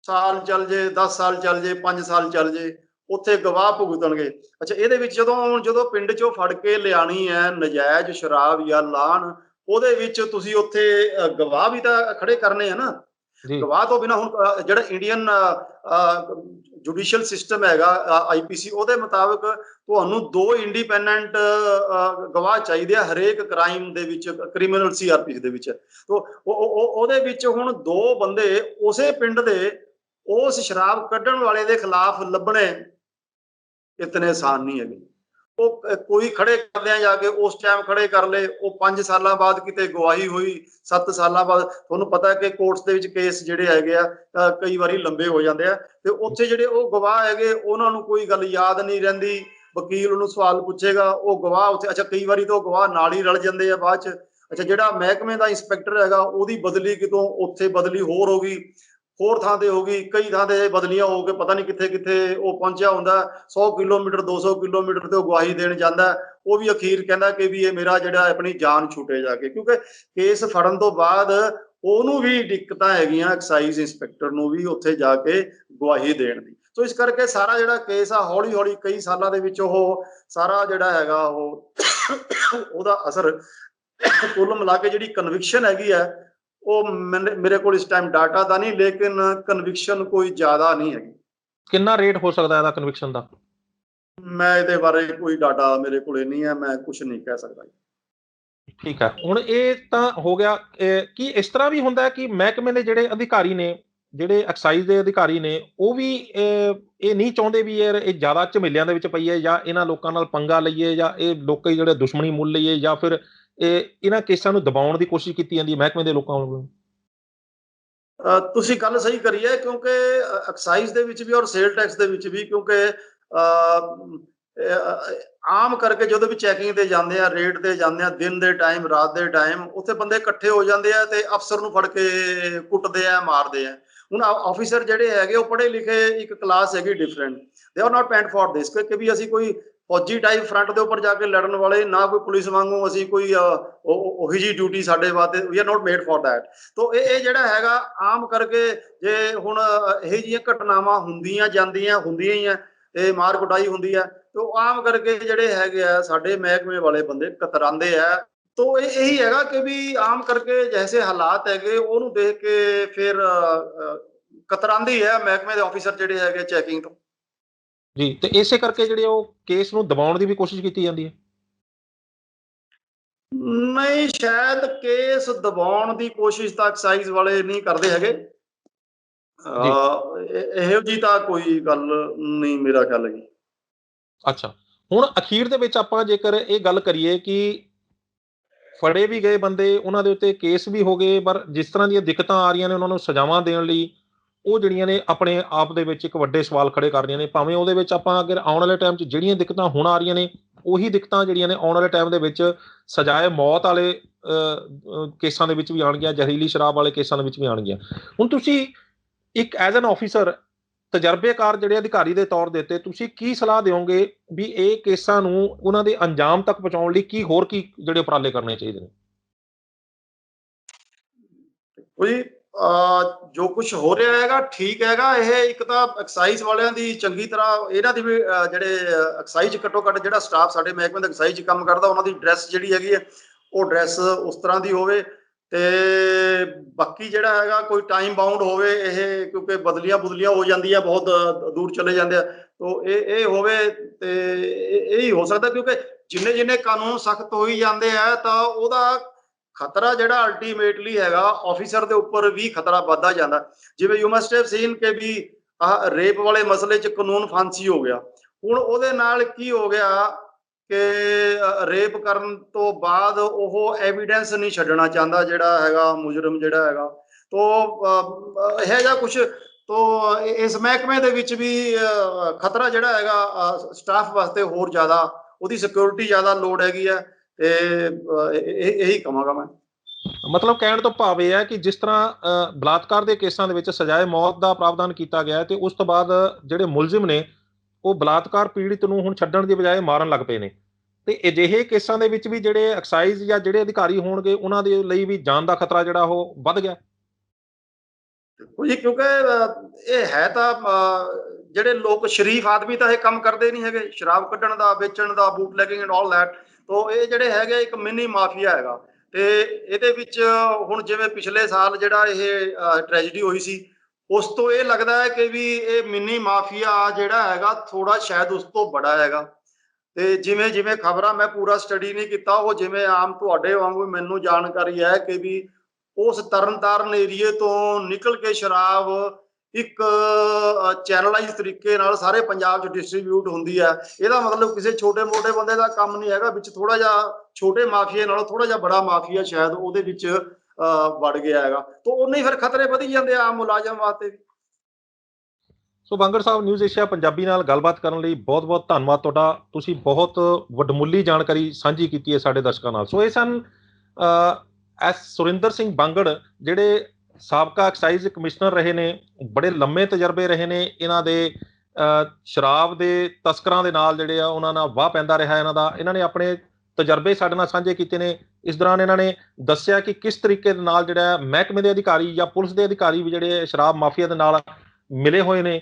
ਸਾਲ ਚੱਲ ਜੇ, 10 ਸਾਲ ਚੱਲ ਜੇ, 5 ਸਾਲ ਚੱਲ ਜੇ, ਉੱਥੇ ਗਵਾਹ ਭੁਗਤਣਗੇ। ਅੱਛਾ, ਇਹਦੇ ਵਿੱਚ ਜਦੋਂ ਪਿੰਡ ਚੋਂ ਫੜ ਕੇ ਲਿਆਣੀ ਹੈ ਨਜਾਇਜ਼ ਸ਼ਰਾਬ ਜਾਂ ਲਾਹਣ, ਉਹਦੇ ਵਿੱਚ ਤੁਸੀਂ ਉੱਥੇ ਗਵਾਹ ਵੀ ਤਾਂ ਖੜੇ ਕਰਨੇ ਆ ਨਾ। ਜੀ ਗਵਾਹ ਤੋਂ ਬਿਨਾਂ ਹੁਣ ਜਿਹੜਾ ਇੰਡੀਅਨ ਜੁਡੀਸ਼ੀਅਲ ਸਿਸਟਮ ਹੈਗਾ, ਆਈਪੀਸੀ, ਉਹਦੇ ਮੁਤਾਬਕ ਤੁਹਾਨੂੰ 2 ਇੰਡੀਪੈਂਡੈਂਟ ਗਵਾਹ ਚਾਹੀਦੇ ਆ ਹਰੇਕ ਕ੍ਰਾਈਮ ਦੇ ਵਿੱਚ, ਕ੍ਰਿਮੀਨਲ ਸੀਆਰਪੀਸੀ ਦੇ ਵਿੱਚ। ਤੋ ਉਹਦੇ ਵਿੱਚ ਹੁਣ 2 ਬੰਦੇ ਉਸੇ ਪਿੰਡ ਦੇ ਉਸ ਸ਼ਰਾਬ ਕੱਢਣ ਵਾਲੇ ਦੇ ਖਿਲਾਫ ਲੱਭਣੇ ਇਤਨੇ ਆਸਾਨ ਨਹੀਂ ਹੈਗੇ। ਉਹ ਕੋਈ ਖੜੇ ਕਰਦੇ ਆ, ਜਾ ਕੇ ਉਸ ਟਾਈਮ ਖੜੇ ਕਰ ਲਏ, ਉਹ 5 ਸਾਲਾਂ ਬਾਅਦ ਕਿਤੇ ਗਵਾਹੀ ਹੋਈ, 7 ਸਾਲਾਂ ਬਾਅਦ। ਤੁਹਾਨੂੰ ਪਤਾ ਹੈ ਕਿ ਕੋਰਟਸ ਦੇ ਵਿੱਚ ਕੇਸ ਜਿਹੜੇ ਹੈਗੇ ਆ ਕਈ ਵਾਰੀ ਲੰਬੇ ਹੋ ਜਾਂਦੇ ਆ, ਤੇ ਉੱਥੇ ਜਿਹੜੇ ਉਹ ਗਵਾਹ ਹੈਗੇ ਉਹਨਾਂ ਨੂੰ ਕੋਈ ਗੱਲ ਯਾਦ ਨਹੀਂ ਰਹਿੰਦੀ, ਵਕੀਲ ਉਹਨੂੰ ਸਵਾਲ ਪੁੱਛੇਗਾ, ਉਹ ਗਵਾਹ ਉੱਥੇ, ਅੱਛਾ ਕਈ ਵਾਰੀ ਤਾਂ ਉਹ ਗਵਾਹ ਨਾਲ ਹੀ ਰਲ ਜਾਂਦੇ ਆ ਬਾਅਦ ਚ। ਅੱਛਾ, ਜਿਹੜਾ ਮਹਿਕਮੇ ਦਾ ਇੰਸਪੈਕਟਰ ਹੈਗਾ ਉਹਦੀ ਬਦਲੀ ਕਿਤੋਂ ਉੱਥੇ ਬਦਲੀ ਹੋਰ ਹੋ ਗਈ, ਹੋਰ ਥਾਂ ਤੇ ਹੋ ਗਈ, ਕਈ ਥਾਂ ਤੇ ਬਦਲੀਆਂ ਹੋ ਕੇ ਪਤਾ ਨਹੀਂ ਕਿੱਥੇ ਕਿੱਥੇ ਉਹ ਪਹੁੰਚਿਆ ਹੁੰਦਾ। 100 ਕਿਲੋਮੀਟਰ 200 ਕਿਲੋਮੀਟਰ ਤੇ ਉਹ ਗਵਾਹੀ ਦੇਣ ਜਾਂਦਾ, ਉਹ ਵੀ ਅਖੀਰ ਕਹਿੰਦਾ ਕਿ ਵੀ ਇਹ ਮੇਰਾ ਜਿਹੜਾ ਆਪਣੀ ਜਾਨ ਛੁੱਟੇ ਜਾ ਕੇ, ਕਿਉਂਕਿ ਕੇਸ ਫੜਨ ਤੋਂ ਬਾਅਦ ਉਹਨੂੰ ਵੀ ਦਿੱਕਤਾਂ ਹੈਗੀਆਂ, ਐਕਸਾਈਜ਼ ਇੰਸਪੈਕਟਰ ਨੂੰ ਵੀ ਉੱਥੇ ਜਾ ਕੇ ਗਵਾਹੀ ਦੇਣ ਦੀ। ਸੋ ਇਸ ਕਰਕੇ ਸਾਰਾ ਜਿਹੜਾ ਕੇਸ ਆ ਹੌਲੀ ਹੌਲੀ ਕਈ ਸਾਲਾਂ ਦੇ ਵਿੱਚ ਉਹ ਸਾਰਾ ਜਿਹੜਾ ਹੈਗਾ ਉਹ ਉਹਦਾ ਅਸਰ ਕੁੱਲ ਮਿਲਾ ਕੇ ਜਿਹੜੀ ਕਨਵਿਕਸ਼ਨ ਹੈਗੀ ਹੈ, ਉਹ ਮੇਰੇ ਕੋਲ ਇਸ ਟਾਈਮ ਡਾਟਾ ਤਾਂ ਨਹੀਂ, ਲੇਕਿਨ ਕਨਵਿਕਸ਼ਨ ਕੋਈ ਜ਼ਿਆਦਾ ਨਹੀਂ ਹੈਗੀ। ਕਿੰਨਾ ਰੇਟ ਹੋ ਸਕਦਾ ਇਹਦਾ ਕਨਵਿਕਸ਼ਨ ਦਾ? ਮੈਂ ਇਹਦੇ ਬਾਰੇ ਕੋਈ ਡਾਟਾ ਮੇਰੇ ਕੋਲੇ ਨਹੀਂ ਹੈ, ਮੈਂ ਕੁਝ ਨਹੀਂ ਕਹਿ ਸਕਦਾ। ਠੀਕ ਹੈ, ਹੁਣ ਇਹ ਤਾਂ ਹੋ ਗਿਆ। ਕੀ ਇਸ ਤਰ੍ਹਾਂ ਵੀ ਹੁੰਦਾ ਹੈ ਕਿ ਮਹਿਕਮੇ ਦੇ ਜਿਹੜੇ ਅਧਿਕਾਰੀ ਨੇ, ਜਿਹੜੇ ਐਕਸਾਈਜ਼ ਦੇ ਅਧਿਕਾਰੀ ਨੇ, ਉਹ ਵੀ ਇਹ ਨਹੀਂ ਚਾਹੁੰਦੇ ਵੀ ਯਾਰ ਇਹ ਜ਼ਿਆਦਾ ਝਮੇਲਿਆਂ ਦੇ ਵਿੱਚ ਪਈਏ, ਜਾਂ ਇਹਨਾਂ ਲੋਕਾਂ ਨਾਲ ਪੰਗਾ ਲਈਏ, ਜਾਂ ਇਹ ਲੋਕਾਂ ਜਿਹੜੇ ਦੁਸ਼ਮਣੀ ਮੁੱਲ ਲਈਏ, ਜਾਂ ਫਿਰ ਇਹਨਾਂ ਕੇਸਾਂ ਨੂੰ ਦਬਾਉਣ ਦੀ ਕੋਸ਼ਿਸ਼ ਕੀਤੀ ਜਾਂਦੀ ਹੈ ਮਹਿਕਮੇ ਦੇ ਲੋਕਾਂ ਵੱਲੋਂ? ਤੁਸੀਂ ਗੱਲ ਸਹੀ ਕਰੀ ਹੈ, ਕਿਉਂਕਿ ਐਕਸਾਈਜ਼ ਦੇ ਵਿੱਚ ਵੀ ਔਰ ਸੇਲ ਟੈਕਸ ਦੇ ਵਿੱਚ ਵੀ, ਕਿਉਂਕਿ ਆਮ ਕਰਕੇ ਜਦੋਂ ਵੀ ਚੈਕਿੰਗ ਤੇ ਜਾਂਦੇ ਆ, ਰੇਡ ਤੇ ਜਾਂਦੇ ਆ, ਦਿਨ ਦੇ ਟਾਈਮ, ਰਾਤ ਦੇ ਟਾਈਮ, ਉੱਥੇ ਬੰਦੇ ਇਕੱਠੇ ਹੋ ਜਾਂਦੇ ਆ ਤੇ ਅਫਸਰ ਨੂੰ ਫੜ ਕੇ ਕੁੱਟਦੇ ਆ, ਮਾਰਦੇ ਆ। ਹੁਣ ਆਫੀਸਰ ਜਿਹੜੇ ਹੈਗੇ ਉਹ ਪੜ੍ਹੇ ਲਿਖੇ, ਇੱਕ ਕਲਾਸ ਹੈਗੀ different, they are not pant for this, ਕਿ ਵੀ ਅਸੀਂ ਕੋਈ ਫੌਜੀ ਟਾਈਪ ਫਰੰਟ ਦੇ ਉੱਪਰ ਜਾ ਕੇ ਲੜਨ ਵਾਲੇ ਨਾ, ਕੋਈ ਪੁਲਿਸ ਵਾਂਗੂ ਅਸੀਂ ਕੋਈ ਉਹੀ ਜੀ ਡਿਊਟੀ ਸਾਡੇ ਵਾਸਤੇ, we are not made for that. ਤੋ ਇਹ ਜਿਹੜਾ ਹੈਗਾ ਆਮ ਕਰਕੇ, ਜੇ ਹੁਣ ਇਹ ਜਿਹੀਆਂ ਘਟਨਾਵਾਂ ਹੁੰਦੀਆਂ ਜਾਂਦੀਆਂ ਹੁੰਦੀਆਂ ਹੀ ਆ, ਤੇ ਮਾਰ ਕੁਟਾਈ ਹੁੰਦੀ ਹੈ, ਤੇ ਉਹ ਆਮ ਕਰਕੇ ਜਿਹੜੇ ਹੈਗੇ ਆ ਸਾਡੇ ਮਹਿਕਮੇ ਵਾਲੇ ਬੰਦੇ ਕਤਰਾਉਂਦੇ ਆ। ਤੋ ਇਹੀ ਹੈਗਾ ਕਿ ਵੀ ਆਮ ਕਰਕੇ ਜੈਸੇ ਹਾਲਾਤ ਹੈਗੇ ਉਹਨੂੰ ਦੇਖ ਕੇ ਫਿਰ ਕਤਰਾਉਂਦੀ ਹੈ ਮਹਿਕਮੇ ਦੇ ਆਫੀਸਰ ਜਿਹੜੇ ਹੈਗੇ ਚੈਕਿੰਗ ਤੋਂ। ਜੀ, ਤੇ ਇਸੇ ਕਰਕੇ ਜਿਹੜੇ ਉਹ ਕੇਸ ਨੂੰ ਦਬਾਉਣ ਦੀ ਵੀ ਕੋਸ਼ਿਸ਼ ਕੀਤੀ ਜਾਂਦੀ ਹੈ? ਨਹੀਂ, ਸ਼ਾਇਦ ਕੇਸ ਦਬਾਉਣ ਦੀ ਕੋਸ਼ਿਸ਼ ਤਾਂ ਐਕਸਾਈਜ਼ ਵਾਲੇ ਨਹੀਂ ਕਰਦੇ ਹੈਗੇ। ਜੀ ਇਹੋ ਜੀ ਤਾਂ ਕੋਈ ਗੱਲ ਨਹੀਂ ਮੇਰਾ ਖਿਆਲ ਹੈ ਜੀ। ਅੱਛਾ, ਹੁਣ ਅਖੀਰ ਦੇ ਵਿੱਚ ਆਪਾਂ ਜੇਕਰ ਇਹ ਗੱਲ ਕਰੀਏ ਕਿ ਫੜੇ ਵੀ ਗਏ ਬੰਦੇ, ਉਹਨਾਂ ਦੇ ਉੱਤੇ ਕੇਸ ਵੀ ਹੋ ਗਏ, ਪਰ ਜਿਸ ਤਰ੍ਹਾਂ ਦੀਆਂ ਦਿੱਕਤਾਂ ਆ ਰਹੀਆਂ ਨੇ ਉਹਨਾਂ ਨੂੰ ਸਜ਼ਾਵਾਂ ਦੇਣ ਲਈ, ਉਹ ਜਿਹੜੀਆਂ ਨੇ ਆਪਣੇ ਆਪ ਦੇ ਵਿੱਚ ਇੱਕ ਵੱਡੇ ਸਵਾਲ ਖੜੇ ਕਰ ਰਹੀਆਂ ਨੇ। ਭਾਵੇਂ ਉਹਦੇ ਵਿੱਚ ਆਪਾਂ ਅਗਰ ਆਉਣ ਵਾਲੇ ਟਾਈਮ 'ਚ ਜਿਹੜੀਆਂ ਦਿੱਕਤਾਂ ਹੁਣ ਆ ਰਹੀਆਂ ਨੇ, ਉਹੀ ਦਿੱਕਤਾਂ ਜਿਹੜੀਆਂ ਨੇ ਆਉਣ ਵਾਲੇ ਟਾਈਮ ਦੇ ਵਿੱਚ ਸਜ਼ਾਏ ਮੌਤ ਵਾਲੇ ਕੇਸਾਂ ਦੇ ਵਿੱਚ ਵੀ ਆਉਣਗੀਆਂ, ਜ਼ਹਿਰੀਲੀ ਸ਼ਰਾਬ ਵਾਲੇ ਕੇਸਾਂ ਦੇ ਵਿੱਚ ਵੀ ਆਉਣਗੀਆਂ। ਹੁਣ ਤੁਸੀਂ ਇੱਕ ਐਜ਼ ਐਨ ਆਫਿਸਰ, ਤਜਰਬੇਕਾਰ ਜਿਹੜੇ ਅਧਿਕਾਰੀ ਦੇ ਤੌਰ ਦੇ ਉੱਤੇ, ਤੁਸੀਂ ਕੀ ਸਲਾਹ ਦਿਓਗੇ ਵੀ ਇਹ ਕੇਸਾਂ ਨੂੰ ਉਹਨਾਂ ਦੇ ਅੰਜਾਮ ਤੱਕ ਪਹੁੰਚਾਉਣ ਲਈ ਕੀ ਜਿਹੜੇ ਉਪਰਾਲੇ ਕਰਨੇ ਚਾਹੀਦੇ ਨੇ? ਕੋਈ ਜੋ ਕੁਝ ਹੋ ਰਿਹਾ ਹੈਗਾ ਠੀਕ ਹੈਗਾ। ਇਹ ਇੱਕ ਤਾਂ ਐਕਸਾਈਜ਼ ਵਾਲਿਆਂ ਦੀ ਚੰਗੀ ਤਰ੍ਹਾਂ, ਇਹਨਾਂ ਦੀ ਵੀ ਜਿਹੜੇ ਐਕਸਾਈਜ਼ ਘੱਟੋ ਘੱਟ ਜਿਹੜਾ ਸਟਾਫ ਸਾਡੇ ਮਹਿਕਮੇ ਦਾ ਐਕਸਾਈਜ਼ ਕੰਮ ਕਰਦਾ, ਉਹਨਾਂ ਦੀ ਡਰੈਸ ਜਿਹੜੀ ਹੈਗੀ ਹੈ ਉਹ ਡਰੈਸ ਉਸ ਤਰ੍ਹਾਂ ਦੀ ਹੋਵੇ। ਤੇ ਬਾਕੀ ਜਿਹੜਾ ਹੈਗਾ ਕੋਈ ਟਾਈਮ ਬਾਉਂਡ ਹੋਵੇ ਇਹ, ਕਿਉਂਕਿ ਬਦਲੀਆਂ ਹੋ ਜਾਂਦੀਆਂ, ਬਹੁਤ ਦੂਰ ਚਲੇ ਜਾਂਦੇ ਆ। ਤੋ ਇਹ ਹੋਵੇ ਤੇ ਇਹ ਹੀ ਹੋ ਸਕਦਾ, ਕਿਉਂਕਿ ਜਿੰਨੇ ਕਾਨੂੰਨ ਸਖਤ ਹੋਈ ਜਾਂਦੇ ਆ ਤਾਂ ਉਹਦਾ ਖਤਰਾ ਜਿਹੜਾ ਅਲਟੀਮੇਟਲੀ ਹੈਗਾ ਆਫੀਸਰ ਦੇ ਉੱਪਰ ਵੀ ਖਤਰਾ ਵੱਧਦਾ ਜਾਂਦਾ। ਜਿਵੇਂ ਯੂ ਮਸਟ ਹੈਵ ਸੀਨ ਕਿ ਵੀ ਰੇਪ ਵਾਲੇ ਮਸਲੇ 'ਚ ਕਾਨੂੰਨ ਫਾਂਸੀ ਹੋ ਗਿਆ। ਹੁਣ ਉਹਦੇ ਨਾਲ ਕੀ ਹੋ ਗਿਆ ਕਿ ਰੇਪ ਕਰਨ ਤੋਂ ਬਾਅਦ ਉਹ ਐਵੀਡੈਂਸ ਨਹੀਂ ਛੱਡਣਾ ਚਾਹੁੰਦਾ ਜਿਹੜਾ ਹੈਗਾ ਮੁਜਰਮ ਜਿਹੜਾ ਹੈਗਾ। ਤੋ ਇਹ ਜਿਹਾ ਕੁਛ ਤੋ ਇਸ ਮਹਿਕਮੇ ਦੇ ਵਿੱਚ ਵੀ ਖਤਰਾ ਜਿਹੜਾ ਹੈਗਾ ਸਟਾਫ ਵਾਸਤੇ ਹੋਰ ਜ਼ਿਆਦਾ, ਉਹਦੀ ਸਿਕਿਉਰਿਟੀ ਜ਼ਿਆਦਾ ਲੋੜ ਹੈਗੀ ਹੈ। ਤੇ ਇਹੀ ਕਹਾਂਗਾ ਮੈਂ। ਮਤਲਬ ਕਹਿਣ ਤੋਂ ਭਾਵ ਇਹ ਹੈ ਕਿ ਜਿਸ ਤਰ੍ਹਾਂ ਬਲਾਤਕਾਰ ਦੇ ਕੇਸਾਂ ਦੇ ਵਿੱਚ ਸਜ਼ਾਏ ਮੌਤ ਦਾ ਪ੍ਰਾਵਧਾਨ ਕੀਤਾ ਗਿਆ ਤੇ ਉਸ ਤੋਂ ਬਾਅਦ ਜਿਹੜੇ ਮੁਲਜ਼ਮ ਨੇ ਉਹ ਬਲਾਤਕਾਰ ਪੀੜਿਤ ਨੂੰ ਹੁਣ ਛੱਡਣ ਦੀ ਬਜਾਏ ਮਾਰਨ ਲੱਗ ਪਏ ਨੇ, ਤੇ ਅਜਿਹੇ ਕੇਸਾਂ ਦੇ ਵਿੱਚ ਵੀ ਜਿਹੜੇ ਐਕਸਾਈਜ਼ ਜਾਂ ਜਿਹੜੇ ਅਧਿਕਾਰੀ ਹੋਣਗੇ ਉਹਨਾਂ ਦੇ ਲਈ ਵੀ ਜਾਨ ਦਾ ਖਤਰਾ ਜਿਹੜਾ ਉਹ ਵੱਧ ਗਿਆ। ਜੀ ਕਿਉਂਕਿ ਇਹ ਹੈ ਤਾਂ ਜਿਹੜੇ ਲੋਕ ਸ਼ਰੀਫ ਆਦਮੀ ਤਾਂ ਇਹ ਕੰਮ ਕਰਦੇ ਨਹੀਂ ਹੈਗੇ, ਸ਼ਰਾਬ ਕੱਢਣ ਦਾ, ਵੇਚਣ ਦਾ, ਬੂਟਲੈਗਿੰਗ ਐਂਡ ਆਲ ਦੈਟ। ਤੋ ਇਹ ਜਿਹੜੇ ਹੈਗੇ ਇੱਕ ਮਿਨੀ ਮਾਫੀਆ ਹੈਗਾ। ਤੇ ਇਹਦੇ ਵਿੱਚ ਹੁਣ ਜਿਵੇਂ ਪਿਛਲੇ ਸਾਲ ਜਿਹੜਾ ਇਹ ਟ੍ਰੈਜਡੀ ਹੋਈ ਸੀ, ਉਸ ਤੋਂ ਇਹ ਲੱਗਦਾ ਹੈ ਕਿ ਵੀ ਇਹ ਮਿਨੀ ਮਾਫੀਆ ਜਿਹੜਾ ਹੈਗਾ ਥੋੜਾ ਸ਼ਾਇਦ ਉਸ ਤੋਂ ਬੜਾ ਹੈਗਾ। ਤੇ ਜਿਵੇਂ ਜਿਵੇਂ ਖਬਰਾਂ ਮੈਂ ਪੂਰਾ ਸਟੱਡੀ ਨਹੀਂ ਕੀਤਾ, ਉਹ ਜਿਵੇਂ ਆਮ ਤੁਹਾਡੇ ਵਾਂਗੂ ਮੈਨੂੰ ਜਾਣਕਾਰੀ ਹੈ ਕਿ ਵੀ ਉਸ ਤਰਨਤਾਰਨ ਏਰੀਏ ਤੋਂ ਨਿਕਲ ਕੇ ਸ਼ਰਾਬ ਇੱਕ ਚੈਨਲਾਈਜ਼ ਤਰੀਕੇ ਨਾਲ ਸਾਰੇ ਪੰਜਾਬ 'ਚ ਡਿਸਟਰੀਬਿਊਟ ਹੁੰਦੀ ਹੈ। ਇਹਦਾ ਮਤਲਬ ਕਿਸੇ ਛੋਟੇ ਮੋਟੇ ਬੰਦੇ ਦਾ ਕੰਮ ਨਹੀਂ ਹੈਗਾ, ਵਿੱਚ ਥੋੜਾ ਜਿਹਾ ਛੋਟੇ ਮਾਫੀਏ ਨਾਲੋਂ ਥੋੜਾ ਜਿਹਾ ਬੜਾ ਮਾਫੀਆ ਸ਼ਾਇਦ ਉਹਦੇ ਵਿੱਚ ਵੜ ਗਿਆ ਹੈਗਾ। ਤਾਂ ਉਹਨੇ ਹੀ ਫਿਰ ਖਤਰੇ ਵਧੀ ਜਾਂਦੇ ਆ ਆਮ ਮੁਲਾਜ਼ਮ ਵਾਸਤੇ ਵੀ। ਸੋ ਬਾਂਗੜ ਸਾਹਿਬ, ਨਿਊਜ਼ ਏਸ਼ੀਆ ਪੰਜਾਬੀ ਨਾਲ ਗੱਲਬਾਤ ਕਰਨ ਲਈ ਬਹੁਤ ਬਹੁਤ ਧੰਨਵਾਦ ਤੁਹਾਡਾ। ਤੁਸੀਂ ਬਹੁਤ ਵਡਮੁੱਲੀ ਜਾਣਕਾਰੀ ਸਾਂਝੀ ਕੀਤੀ ਹੈ ਸਾਡੇ ਦਰਸ਼ਕਾਂ ਨਾਲ। ਸੋ ਇਹ ਸਨ ਐਸ ਸੁਰਿੰਦਰ ਸਿੰਘ ਬਾਂਗੜ, ਜਿਹੜੇ ਸਾਬਕਾ ਐਕਸਾਈਜ਼ ਕਮਿਸ਼ਨਰ ਰਹੇ ਨੇ, ਬੜੇ ਲੰਮੇ ਤਜਰਬੇ ਰਹੇ ਨੇ ਇਹਨਾਂ ਦੇ। ਸ਼ਰਾਬ ਦੇ ਤਸਕਰਾਂ ਦੇ ਨਾਲ ਜਿਹੜੇ ਆ ਉਹਨਾਂ ਨਾਲ ਵਾਹ ਪੈਂਦਾ ਰਿਹਾ ਇਹਨਾਂ ਦਾ। ਇਹਨਾਂ ਨੇ ਆਪਣੇ ਤਜਰਬੇ ਸਾਡੇ ਨਾਲ ਸਾਂਝੇ ਕੀਤੇ ਨੇ। ਇਸ ਦੌਰਾਨ ਇਹਨਾਂ ਨੇ ਦੱਸਿਆ ਕਿ ਕਿਸ ਤਰੀਕੇ ਦੇ ਨਾਲ ਜਿਹੜਾ ਮਹਿਕਮੇ ਦੇ ਅਧਿਕਾਰੀ ਜਾਂ ਪੁਲਿਸ ਦੇ ਅਧਿਕਾਰੀ ਵੀ ਜਿਹੜੇ ਸ਼ਰਾਬ ਮਾਫੀਆ ਦੇ ਨਾਲ ਮਿਲੇ ਹੋਏ ਨੇ,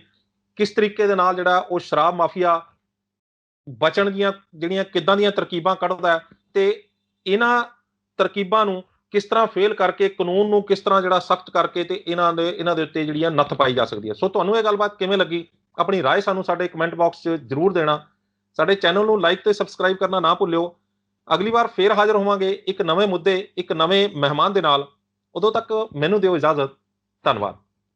ਕਿਸ ਤਰੀਕੇ ਦੇ ਨਾਲ ਜਿਹੜਾ ਉਹ ਸ਼ਰਾਬ ਮਾਫੀਆ ਬਚਣ ਦੀਆਂ ਜਿਹੜੀਆਂ ਕਿੱਦਾਂ ਦੀਆਂ ਤਰਕੀਬਾਂ ਕੱਢਦਾ ਹੈ, ਤੇ ਇਹਨਾਂ ਤਰਕੀਬਾਂ ਨੂੰ ਕਿਸ ਤਰ੍ਹਾਂ ਫੇਲ ਕਰਕੇ ਕਾਨੂੰਨ ਨੂੰ ਕਿਸ ਤਰ੍ਹਾਂ ਜਿਹੜਾ ਸਖਤ ਕਰਕੇ ਤੇ ਇਹਨਾਂ ਦੇ ਉੱਤੇ ਜਿਹੜੀ ਆ ਨੱਥ ਪਾਈ ਜਾ ਸਕਦੀ ਹੈ। ਸੋ ਤੁਹਾਨੂੰ ਇਹ ਗੱਲਬਾਤ ਕਿਵੇਂ ਲੱਗੀ, ਆਪਣੀ ਰਾਏ ਸਾਨੂੰ ਸਾਡੇ ਕਮੈਂਟ ਬਾਕਸ 'ਚ ਜ਼ਰੂਰ ਦੇਣਾ। ਸਾਡੇ ਚੈਨਲ ਨੂੰ ਲਾਈਕ ਤੇ ਸਬਸਕ੍ਰਾਈਬ ਕਰਨਾ ਨਾ ਭੁੱਲਿਓ। ਅਗਲੀ ਵਾਰ ਫੇਰ ਹਾਜ਼ਰ ਹੋਵਾਂਗੇ ਇੱਕ ਨਵੇਂ ਮੁੱਦੇ, ਇੱਕ ਨਵੇਂ ਮਹਿਮਾਨ ਦੇ ਨਾਲ। ਉਦੋਂ ਤੱਕ ਮੈਨੂੰ ਦਿਓ ਇਜਾਜ਼ਤ। ਧੰਨਵਾਦ।